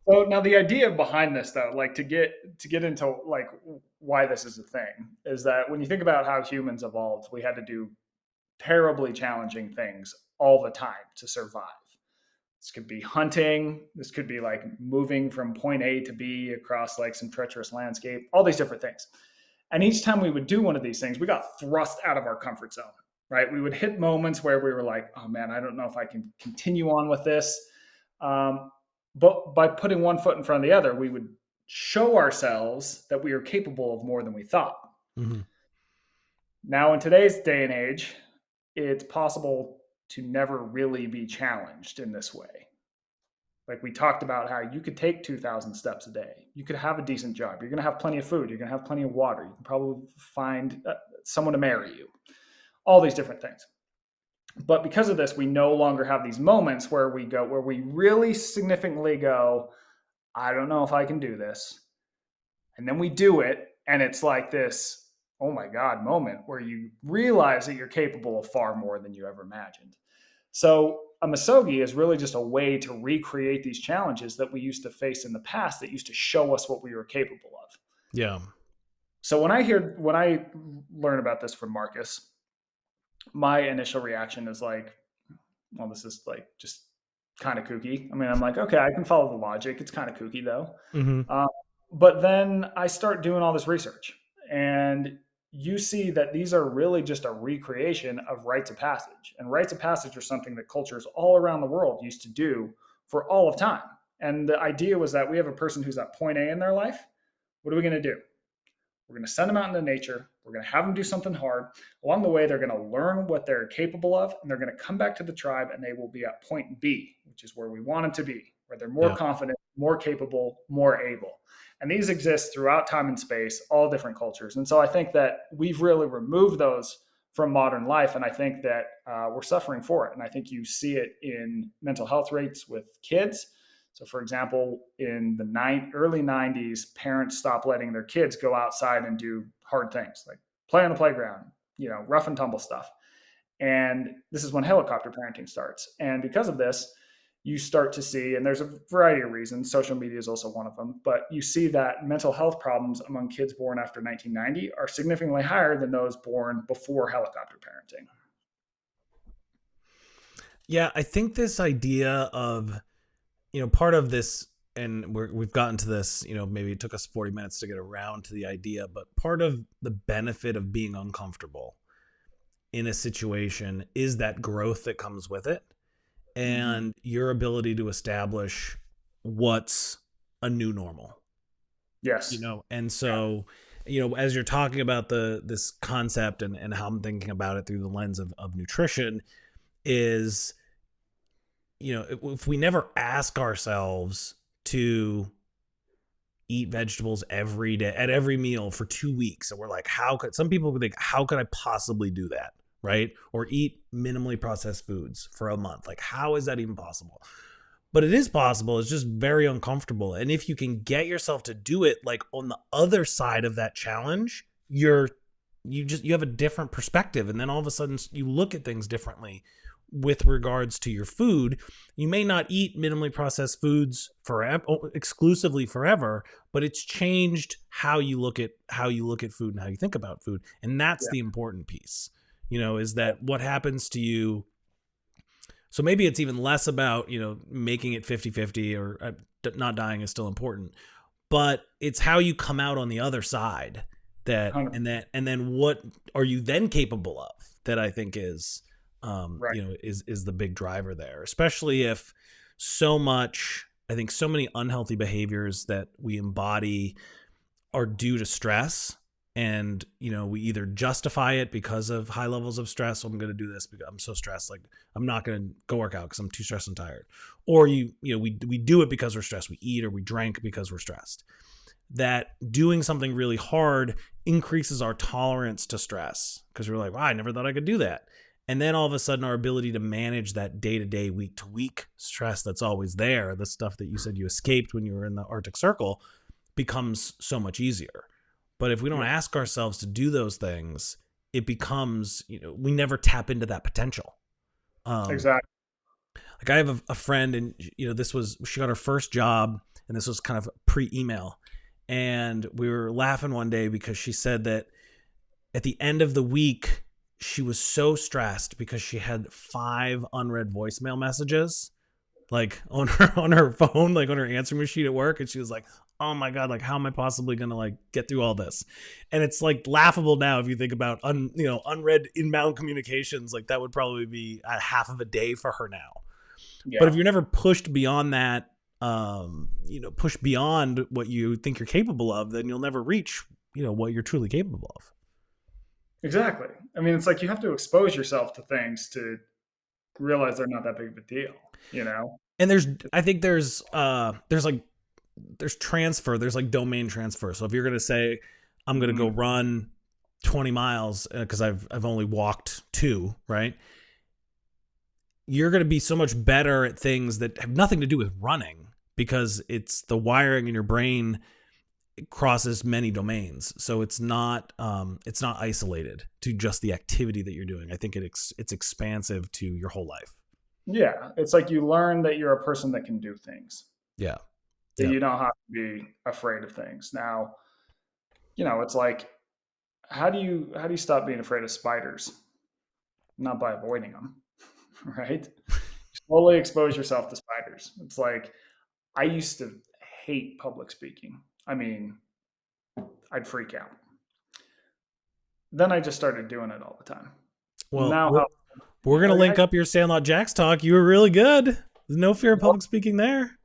so now the idea behind this, though, like to get into like why this is a thing, is that when you think about how humans evolved, we had to do terribly challenging things all the time to survive. This could be hunting. This could be like moving from point A to B across like some treacherous landscape, all these different things. And each time we would do one of these things, we got thrust out of our comfort zone, right? We would hit moments where we were like, oh man, I don't know if I can continue on with this. Um, but by putting one foot in front of the other, we would show ourselves that we are capable of more than we thought. Mm-hmm. Now, in today's day and age, it's possible to never really be challenged in this way. Like we talked about how you could take 2,000 steps a day. You could have a decent job. You're going to have plenty of food. You're going to have plenty of water. You can probably find someone to marry you. All these different things. But because of this, we no longer have these moments where we really significantly go, I don't know if I can do this. And then we do it. And it's like this, oh my God moment where you realize that you're capable of far more than you ever imagined. So a misogi is really just a way to recreate these challenges that we used to face in the past that used to show us what we were capable of. Yeah. So when I learn about this from Marcus, my initial reaction is like, well, this is like just kind of kooky. I mean, I'm like, okay, I can follow the logic. It's kind of kooky though. Mm-hmm. Um, but then I start doing all this research, and you see that these are really just a recreation of rites of passage. And rites of passage are something that cultures all around the world used to do for all of time. And the idea was that we have a person who's at point A in their life. What are we going to do? We're going to send them out into nature. We're going to have them do something hard. Along the way, they're going to learn what they're capable of, and they're going to come back to the tribe, and they will be at point B, which is where we want them to be, where they're more Yeah. confident, more capable, more able. And these exist throughout time and space, all different cultures. And so I think that we've really removed those from modern life, and I think that we're suffering for it. And I think you see it in mental health rates with kids. So, for example, in the early 90s, parents stopped letting their kids go outside and do hard things like play on the playground, rough and tumble stuff. And this is when helicopter parenting starts. And because of this, you start to see, and there's a variety of reasons, social media is also one of them, but you see that mental health problems among kids born after 1990 are significantly higher than those born before helicopter parenting. Yeah, I think this idea of, part of this, and we've gotten to this, maybe it took us 40 minutes to get around to the idea, but part of the benefit of being uncomfortable in a situation is that growth that comes with it and your ability to establish what's a new normal. Yes. And so, as you're talking about this concept and how I'm thinking about it through the lens of nutrition is, if we never ask ourselves to eat vegetables every day at every meal for 2 weeks, and we're like, some people would think, how could I possibly do that? Right? Or eat minimally processed foods for a month. Like, how is that even possible? But it is possible. It's just very uncomfortable. And if you can get yourself to do it, like on the other side of that challenge, you have a different perspective. And then all of a sudden you look at things differently with regards to your food. You may not eat minimally processed foods exclusively forever, but it's changed how you look at food and how you think about food. And that's the important piece, is that what happens to you. So maybe it's even less about, making it 50-50 or not dying is still important, but it's how you come out on the other side and then what are you then capable of? that I think is, Right. is the big driver there, especially if so much, I think so many unhealthy behaviors that we embody are due to stress. And we either justify it because of high levels of stress. I'm going to do this because I'm so stressed, like I'm not going to go work out because I'm too stressed and tired. Or we do it because we're stressed. We eat or we drink because we're stressed. That doing something really hard increases our tolerance to stress, because we're like, wow, I never thought I could do that. And then all of a sudden our ability to manage that day-to-day, week-to-week stress that's always there, the stuff that you said you escaped when you were in the Arctic Circle, becomes so much easier. But if we don't Yeah. ask ourselves to do those things, it becomes, we never tap into that potential. Exactly. Like I have a friend, and she got her first job, and this was kind of pre-email, and we were laughing one day because she said that at the end of the week she was so stressed because she had 5 unread voicemail messages, like on her phone, like on her answering machine at work, and she was like, oh my god, like how am I possibly gonna like get through all this? And it's like laughable now if you think about unread inbound communications, like that would probably be a half of a day for her now. But if Yeah. you're never pushed beyond that, push beyond what you think you're capable of, then you'll never reach what you're truly capable of. Exactly. I mean, it's like you have to expose yourself to things to realize they're not that big of a deal, you know? And I think there's transfer, there's like domain transfer. So if you're gonna say I'm gonna go Mhm. run 20 miles because I've only walked 2, right? You're gonna be so much better at things that have nothing to do with running, because it's the wiring in your brain crosses many domains. So it's not isolated to just the activity that you're doing. I think it's expansive to your whole life. Yeah. It's like you learn that you're a person that can do things, Yeah. that Yeah. you don't have to be afraid of things. Now, it's like, how do you stop being afraid of spiders? Not by avoiding them, right? Slowly expose yourself to spiders. It's like I used to hate public speaking. I mean, I'd freak out. Then I just started doing it all the time. Well, Now, we're, how we're gonna I link up your Sandlot Jacks talk. You were really good. There's no fear of public speaking there.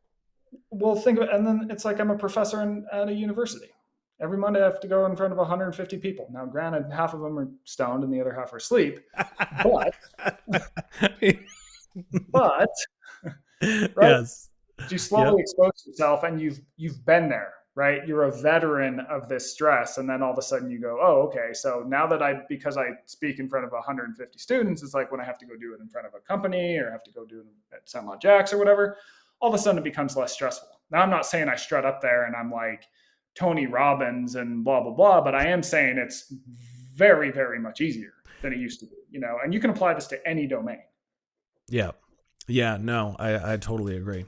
well think of it, and then it's like I'm a professor at a university. Every Monday, I have to go in front of 150 people. Now, granted, half of them are stoned and the other half are asleep, but but right, Yes. you Yep. slowly expose yourself, and you've been there, right? You're a veteran of this stress, and then all of a sudden you go, oh, okay. So now that because I speak in front of 150 students, it's like when I have to go do it in front of a company or have to go do it at Sandlot Jacks or whatever. All of a sudden it becomes less stressful. Now I'm not saying I strut up there and I'm like Tony Robbins and blah blah blah, but I am saying it's very very much easier than it used to be. And you can apply this to any domain. Yeah. Yeah. No, I totally agree.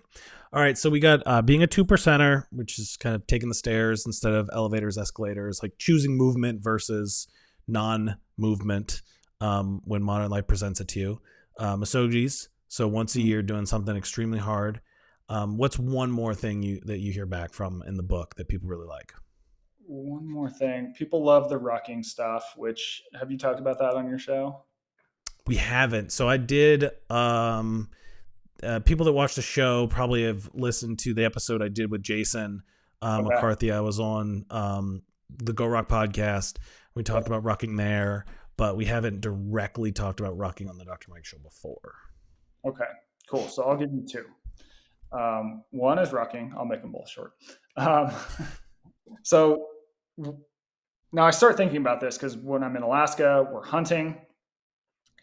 All right. So we got being a 2%er, which is kind of taking the stairs instead of elevators, escalators, like choosing movement versus non movement when modern life presents it to you. Masojis. So once a year doing something extremely hard. What's one more thing that you hear back from in the book that people really like? One more thing. People love the rucking stuff, which have you talked about that on your show? We haven't. So I did. People that watch the show probably have listened to the episode I did with Jason Okay. McCarthy. I was on the Go Rock podcast. We talked about rucking there, but we haven't directly talked about rucking on the Dr. Mike show before. Okay. Cool. So I'll give you two. One is rucking. I'll make them both short. Um, so now I start thinking about this because when I'm in Alaska, we're hunting.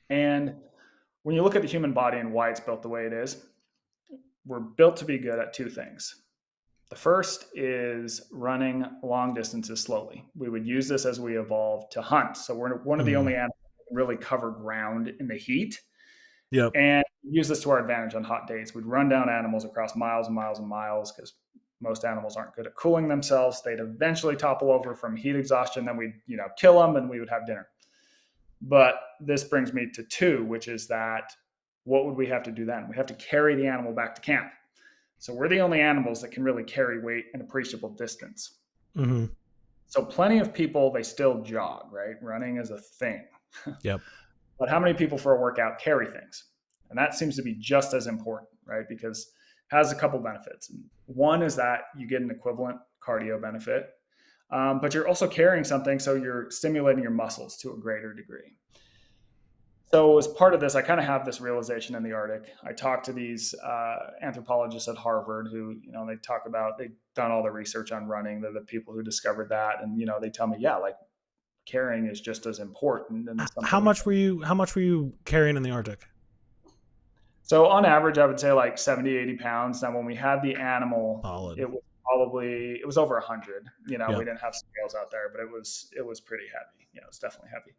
And when you look at the human body and why it's built the way it is, we're built to be good at two things. The first is running long distances slowly. We would use this as we evolved to hunt. So we're one of the Mm. only animals that can really cover ground in the heat Yep. and use this to our advantage on hot days. We'd run down animals across miles and miles and miles because most animals aren't good at cooling themselves. They'd eventually topple over from heat exhaustion. Then we'd kill them and we would have dinner. But this brings me to two, which is that what would we have to do then? We have to carry the animal back to camp. So we're the only animals that can really carry weight an appreciable distance. Mm-hmm. So plenty of people, they still jog, right? Running is a thing. Yep. But how many people for a workout carry things? And that seems to be just as important, right? Because it has a couple benefits. One is that you get an equivalent cardio benefit, but you're also carrying something, so you're stimulating your muscles to a greater degree. So as part of this, I kind of have this realization in the Arctic. I talk to these anthropologists at Harvard who, they talk about, they've done all the research on running. They're the people who discovered that. And, they tell me, yeah, like carrying is just as important and How something we much can. were you? How much were you carrying in the Arctic? So on average, I would say like 70, 80 pounds. Now, when we had the animal, Solid. it was over 100. We Yep. didn't have scales out there, but it was pretty heavy. It's definitely heavy.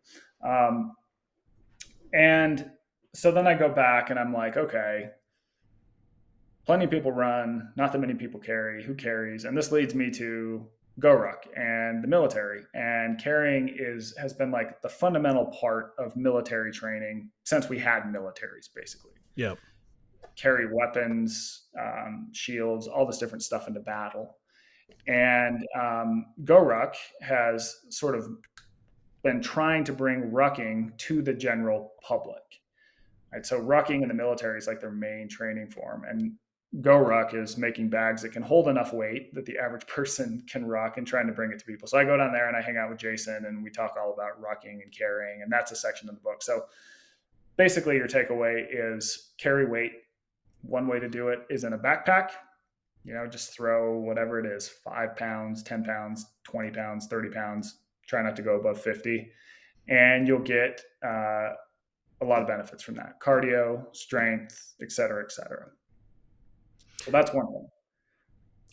And so then I go back and I'm like, okay, plenty of people run, not that many people carry. Who carries? And this leads me to GoRuck and the military. And carrying has been like the fundamental part of military training since we had militaries, basically. Yep. Carry weapons, shields, all this different stuff into battle. And GoRuck has sort of been trying to bring rucking to the general public. Right? So rucking in the military is like their main training form, and GoRuck is making bags that can hold enough weight that the average person can ruck and trying to bring it to people. So I go down there and I hang out with Jason and we talk all about rucking and carrying, and that's a section of the book. So basically, your takeaway is carry weight. One way to do it is in a backpack. Just throw whatever it is, 5 pounds, 10 pounds, 20 pounds, 30 pounds. Try not to go above 50. And you'll get a lot of benefits from that: cardio, strength, et cetera, et cetera. So that's one thing.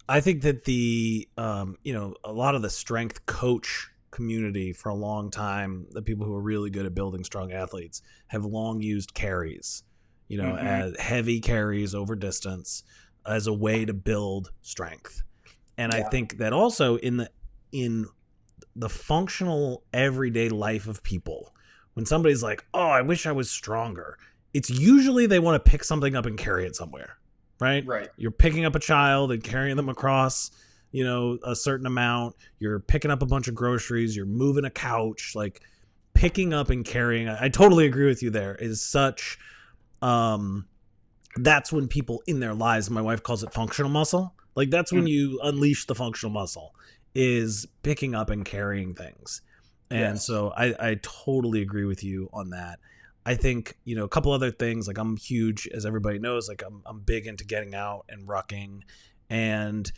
I think that a lot of the strength coach community for a long time, the people who are really good at building strong athletes have long used carries, Mm-hmm. as heavy carries over distance as a way to build strength. And I Yeah. think that also in the functional everyday life of people, when somebody's like, "Oh, I wish I was stronger," it's usually they want to pick something up and carry it somewhere, right? Right. You're picking up a child and carrying them across, a certain amount. You're picking up a bunch of groceries. You're moving a couch. Like picking up and carrying. I totally agree with you. There is such. Um, that's when people in their lives, my wife calls it functional muscle. Like that's when Mm. you unleash the functional muscle, is picking up and carrying things. And Yes. so I totally agree with you on that. I think, a couple other things, like I'm huge, as everybody knows, like I'm big into getting out and rucking. And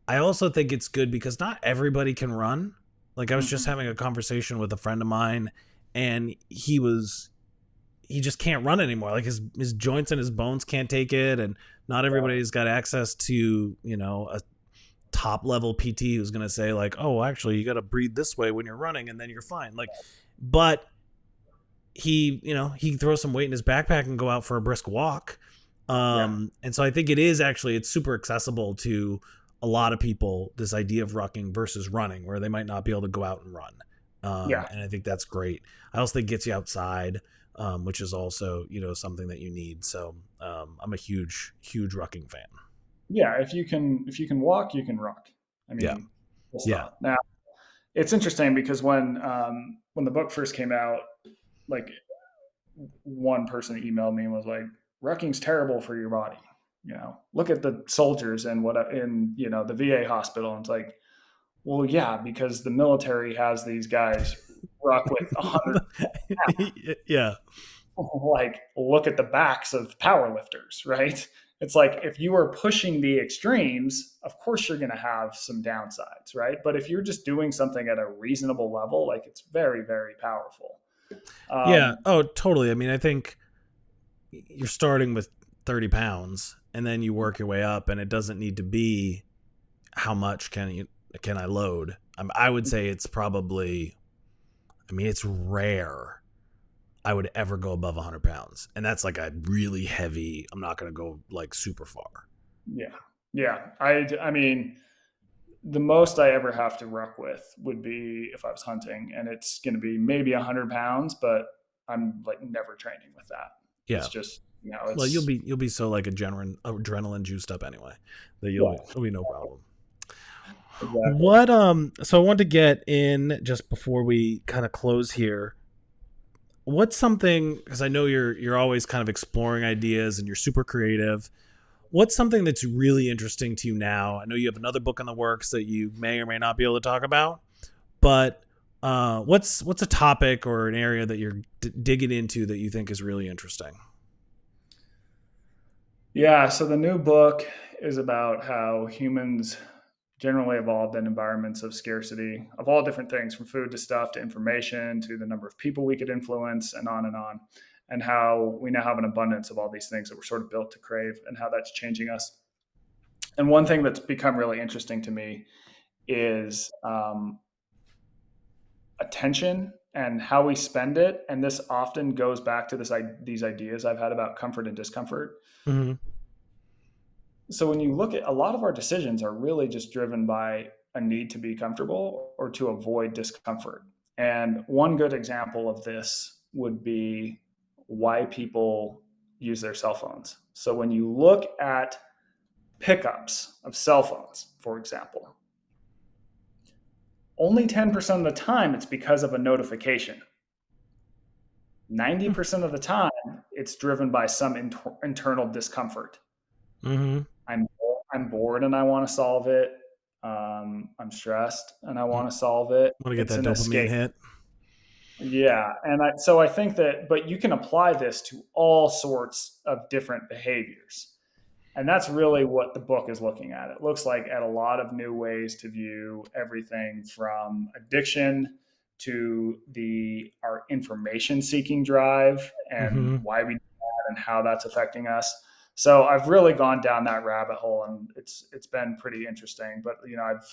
I also think it's good because not everybody can run. Like I was just Mm-hmm. having a conversation with a friend of mine and he just can't run anymore. Like his joints and his bones can't take it, and not Yeah. everybody's got access to a top level PT who's going to say like, oh, actually, you got to breathe this way when you're running, and then you're fine. Like, but he throws some weight in his backpack and go out for a brisk walk. Yeah. And so I think it's super accessible to a lot of people, this idea of rucking versus running, where they might not be able to go out and run. Yeah. And I think that's great. I also think it gets you outside, which is also, something that you need. So I'm a huge, huge rucking fan. Yeah. If you can walk, you can rock. I Yeah. mean, full Yeah. stop. Now it's interesting because when the book first came out, like one person emailed me and was like, "Rucking's terrible for your body." Look at the soldiers and what in the VA hospital. And it's like, well, yeah, because the military has these guys ruck with 100. Yeah. Like, look at the backs of power lifters, right? It's like if you are pushing the extremes, of course you're going to have some downsides, right? But if you're just doing something at a reasonable level, like it's very, very powerful. Yeah. Um, Oh, totally. I mean, I think you're starting with 30 pounds and then you work your way up, and it doesn't need to be how much can I load. I would say it's probably, I mean, it's rare I would ever go above 100 pounds, and that's like a really heavy. I'm not going to go like super far. yeah, yeah. I mean, the most I ever have to ruck with would be if I was hunting, and it's going to be maybe 100 pounds, but I'm like never training with that. Yeah. It's just Well, you'll it's be you'll be so like adrenaline juiced up anyway that yeah, it'll be no problem. exactly. What so I want to get in just before we kind of close here. what's something, because I know you're always kind of exploring ideas and you're super creative. What's something that's really interesting to you now? I know you have another book in the works that you may or may not be able to talk about, but what's a topic or an area that you're digging into that you think is really interesting? Yeah, so the new book is about how humans generally evolved in environments of scarcity of all different things, from food to stuff to information to the number of people we could influence and on, and how we now have an abundance of all these things that we're sort of built to crave and how that's changing us. And one thing that's become really interesting to me is attention and how we spend it. And this often goes back to these ideas I've had about comfort and discomfort. Mm-hmm. So when you look at, a lot of our decisions are really just driven by a need to be comfortable or to avoid discomfort. And one good example of this would be why people use their cell phones. So when you look at pickups of cell phones, for example, only 10% of the time it's because of a notification. 90% of the time it's driven by some internal discomfort. Mm-hmm. I'm I'm bored and I want to solve it. I'm stressed and I want to solve it. Want to get It's that an dopamine escape. hit? Yeah, and so I think that, but you can apply this to all sorts of different behaviors, and that's really what the book is looking at. It looks like at a lot of new ways to view everything from addiction to the our information seeking drive and Mm-hmm. why we do that and how that's affecting us. So I've really gone down that rabbit hole, and it's been pretty interesting. But I've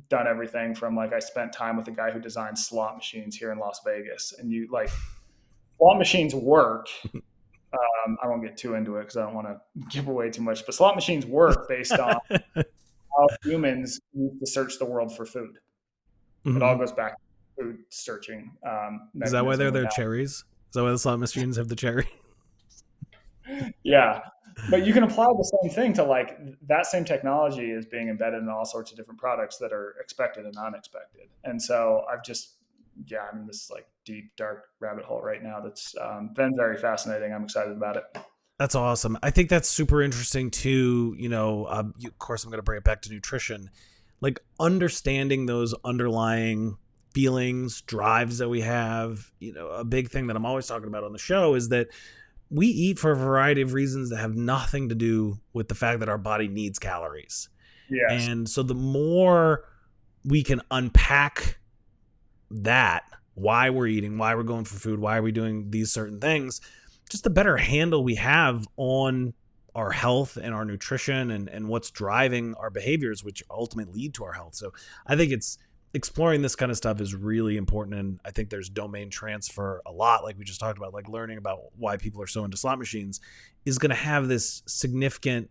done everything from, like, I spent time with a guy who designed slot machines here in Las Vegas, and you like slot machines work. I won't get too into it because I don't want to give away too much. But slot machines work based on how humans need to search the world for food. It all Mm-hmm. goes back to food searching Is that why mechanism they're we their have. cherries? Is that why the slot machines have the cherry? Yeah. But you can apply the same thing to, like, that same technology is being embedded in all sorts of different products that are expected and unexpected. And so I'm in this like deep, dark rabbit hole right now that's been very fascinating. I'm excited about it. That's awesome. I think that's super interesting too. Of course, I'm going to bring it back to nutrition, like understanding those underlying feelings, drives that we have. A big thing that I'm always talking about on the show is that we eat for a variety of reasons that have nothing to do with the fact that our body needs calories. Yes. And so the more we can unpack that, why we're eating, why we're going for food, why are we doing these certain things, just the better handle we have on our health and our nutrition and what's driving our behaviors, which ultimately lead to our health. So I think it's exploring this kind of stuff is really important. And I think there's domain transfer a lot, like we just talked about, like learning about why people are so into slot machines is going to have this significant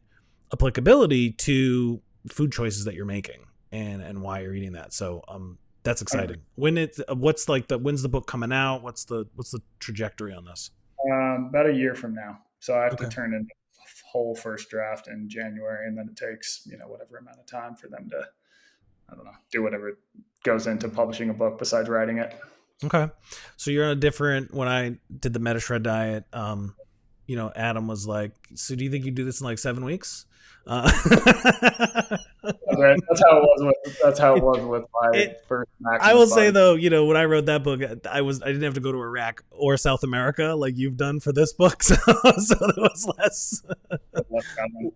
applicability to food choices that you're making and why you're eating that. So that's exciting. When's the book coming out? What's the trajectory on this? About a year from now. So I have to Okay. turn in the whole first draft in January, and then it takes whatever amount of time for them to, I don't know, do whatever goes into publishing a book besides writing it. Okay. So you're on a different, when I did the Meta Shred diet, Adam was like, so do you think you do this in like 7 weeks? Right. That's how it was with my it, first I Maximus will say body. though, when I wrote that book, I didn't have to go to Iraq or South America like you've done for this book, so there was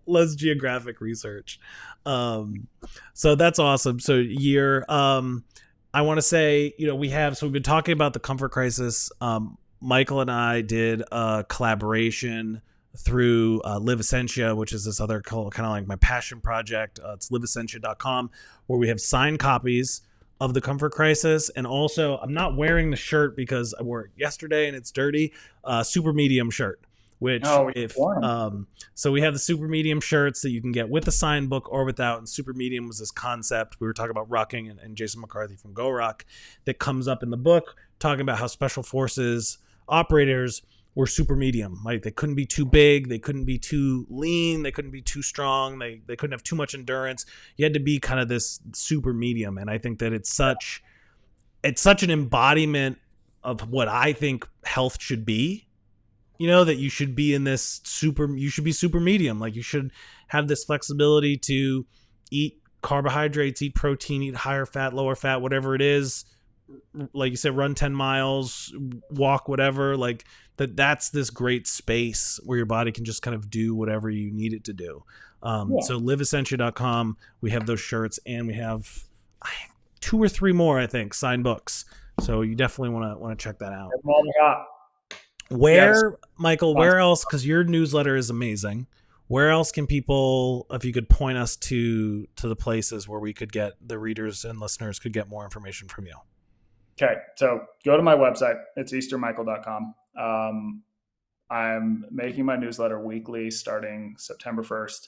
less geographic research. Um, so that's awesome. So I want to say, we've been talking about the comfort crisis. Michael and I did a collaboration through Live Essentia, which is this other kind of like my passion project. It's liveessentia.com, where we have signed copies of the comfort crisis. And also, I'm not wearing the shirt because I wore it yesterday and it's dirty. Super medium shirt, which Oh, if warm. so we have the super medium shirts that you can get with the signed book or without. And super medium was this concept we were talking about rocking, and Jason McCarthy from Go Rock, that comes up in the book, talking about how special forces operators were super medium. Like they couldn't be too big, they couldn't be too lean, they couldn't be too strong, they couldn't have too much endurance. You had to be kind of this super medium. And I think that it's such an embodiment what I think health should be. You know, that you should be in this you should be super medium. Like, you should have this flexibility to eat carbohydrates, eat protein, eat higher fat, lower fat, whatever it is. Like you said, run 10 miles, walk, whatever. Like, that's this great space where your body can just kind of do whatever you need it to do. Yeah. So liveessentia.com, we have those shirts, and we have 2 or 3 more, I think, signed books. So you definitely want to check that out. Yeah, Michael, where else, because your newsletter is amazing, where else can people, if you could point us to the places where we could get, the readers and listeners could get more information from you? Okay, so go to my website. It's eastermichael.com. I'm making my newsletter weekly starting September 1st.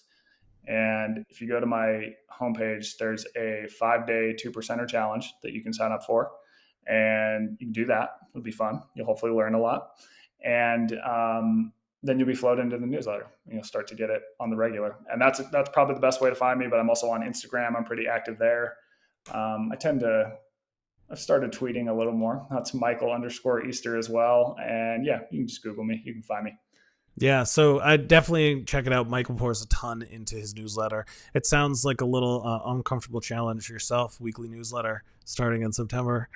And if you go to my homepage, there's a 5-day 2%er challenge that you can sign up for. And you can do that. It'll be fun. You'll hopefully learn a lot. And then you'll be flowed into the newsletter. You'll start to get it on the regular. And that's probably the best way to find me. But I'm also on Instagram. I'm pretty active there. I've started tweeting a little more. That's Michael_Easter as well. And yeah, you can just Google me. You can find me. Yeah, so I definitely check it out. Michael pours a ton into his newsletter. It sounds like a little uncomfortable challenge yourself. Weekly newsletter starting in September.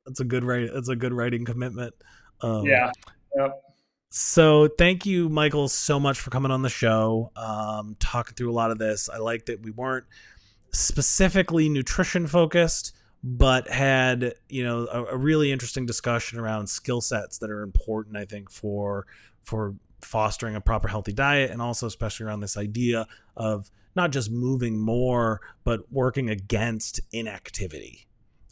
That's a good writing commitment. Yeah. Yep. So thank you, Michael, so much for coming on the show, talking through a lot of this. I like that we weren't specifically nutrition focused, but had, a really interesting discussion around skill sets that are important, I think, for fostering a proper healthy diet, and also especially around this idea of not just moving more, but working against inactivity,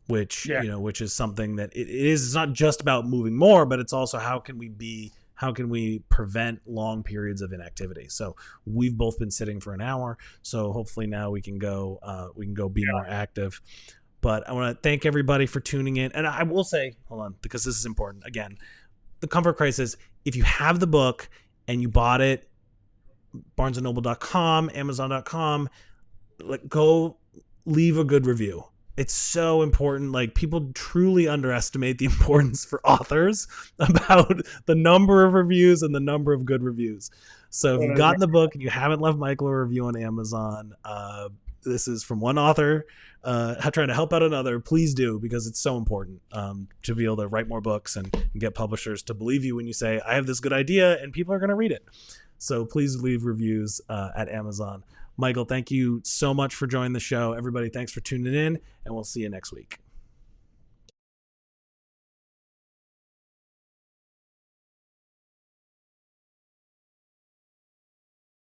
which, which is something that it's not just about moving more, but it's also how can we prevent long periods of inactivity. So we've both been sitting for an hour, so hopefully now we can go be more active. But I want to thank everybody for tuning in. And I will say, hold on, because this is important. Again, The Comfort Crisis, if you have the book and you bought it, barnesandnoble.com, amazon.com, go leave a good review. It's so important. Like, people truly underestimate the importance for authors about the number of reviews and the number of good reviews. So if you've gotten the book and you haven't left Michael a review on Amazon, this is from one author trying to help out another. Please do, because it's so important to be able to write more books and get publishers to believe you when you say, I have this good idea and people are going to read it. So please leave reviews at Amazon. Michael, thank you so much for joining the show. Everybody, thanks for tuning in, and we'll see you next week.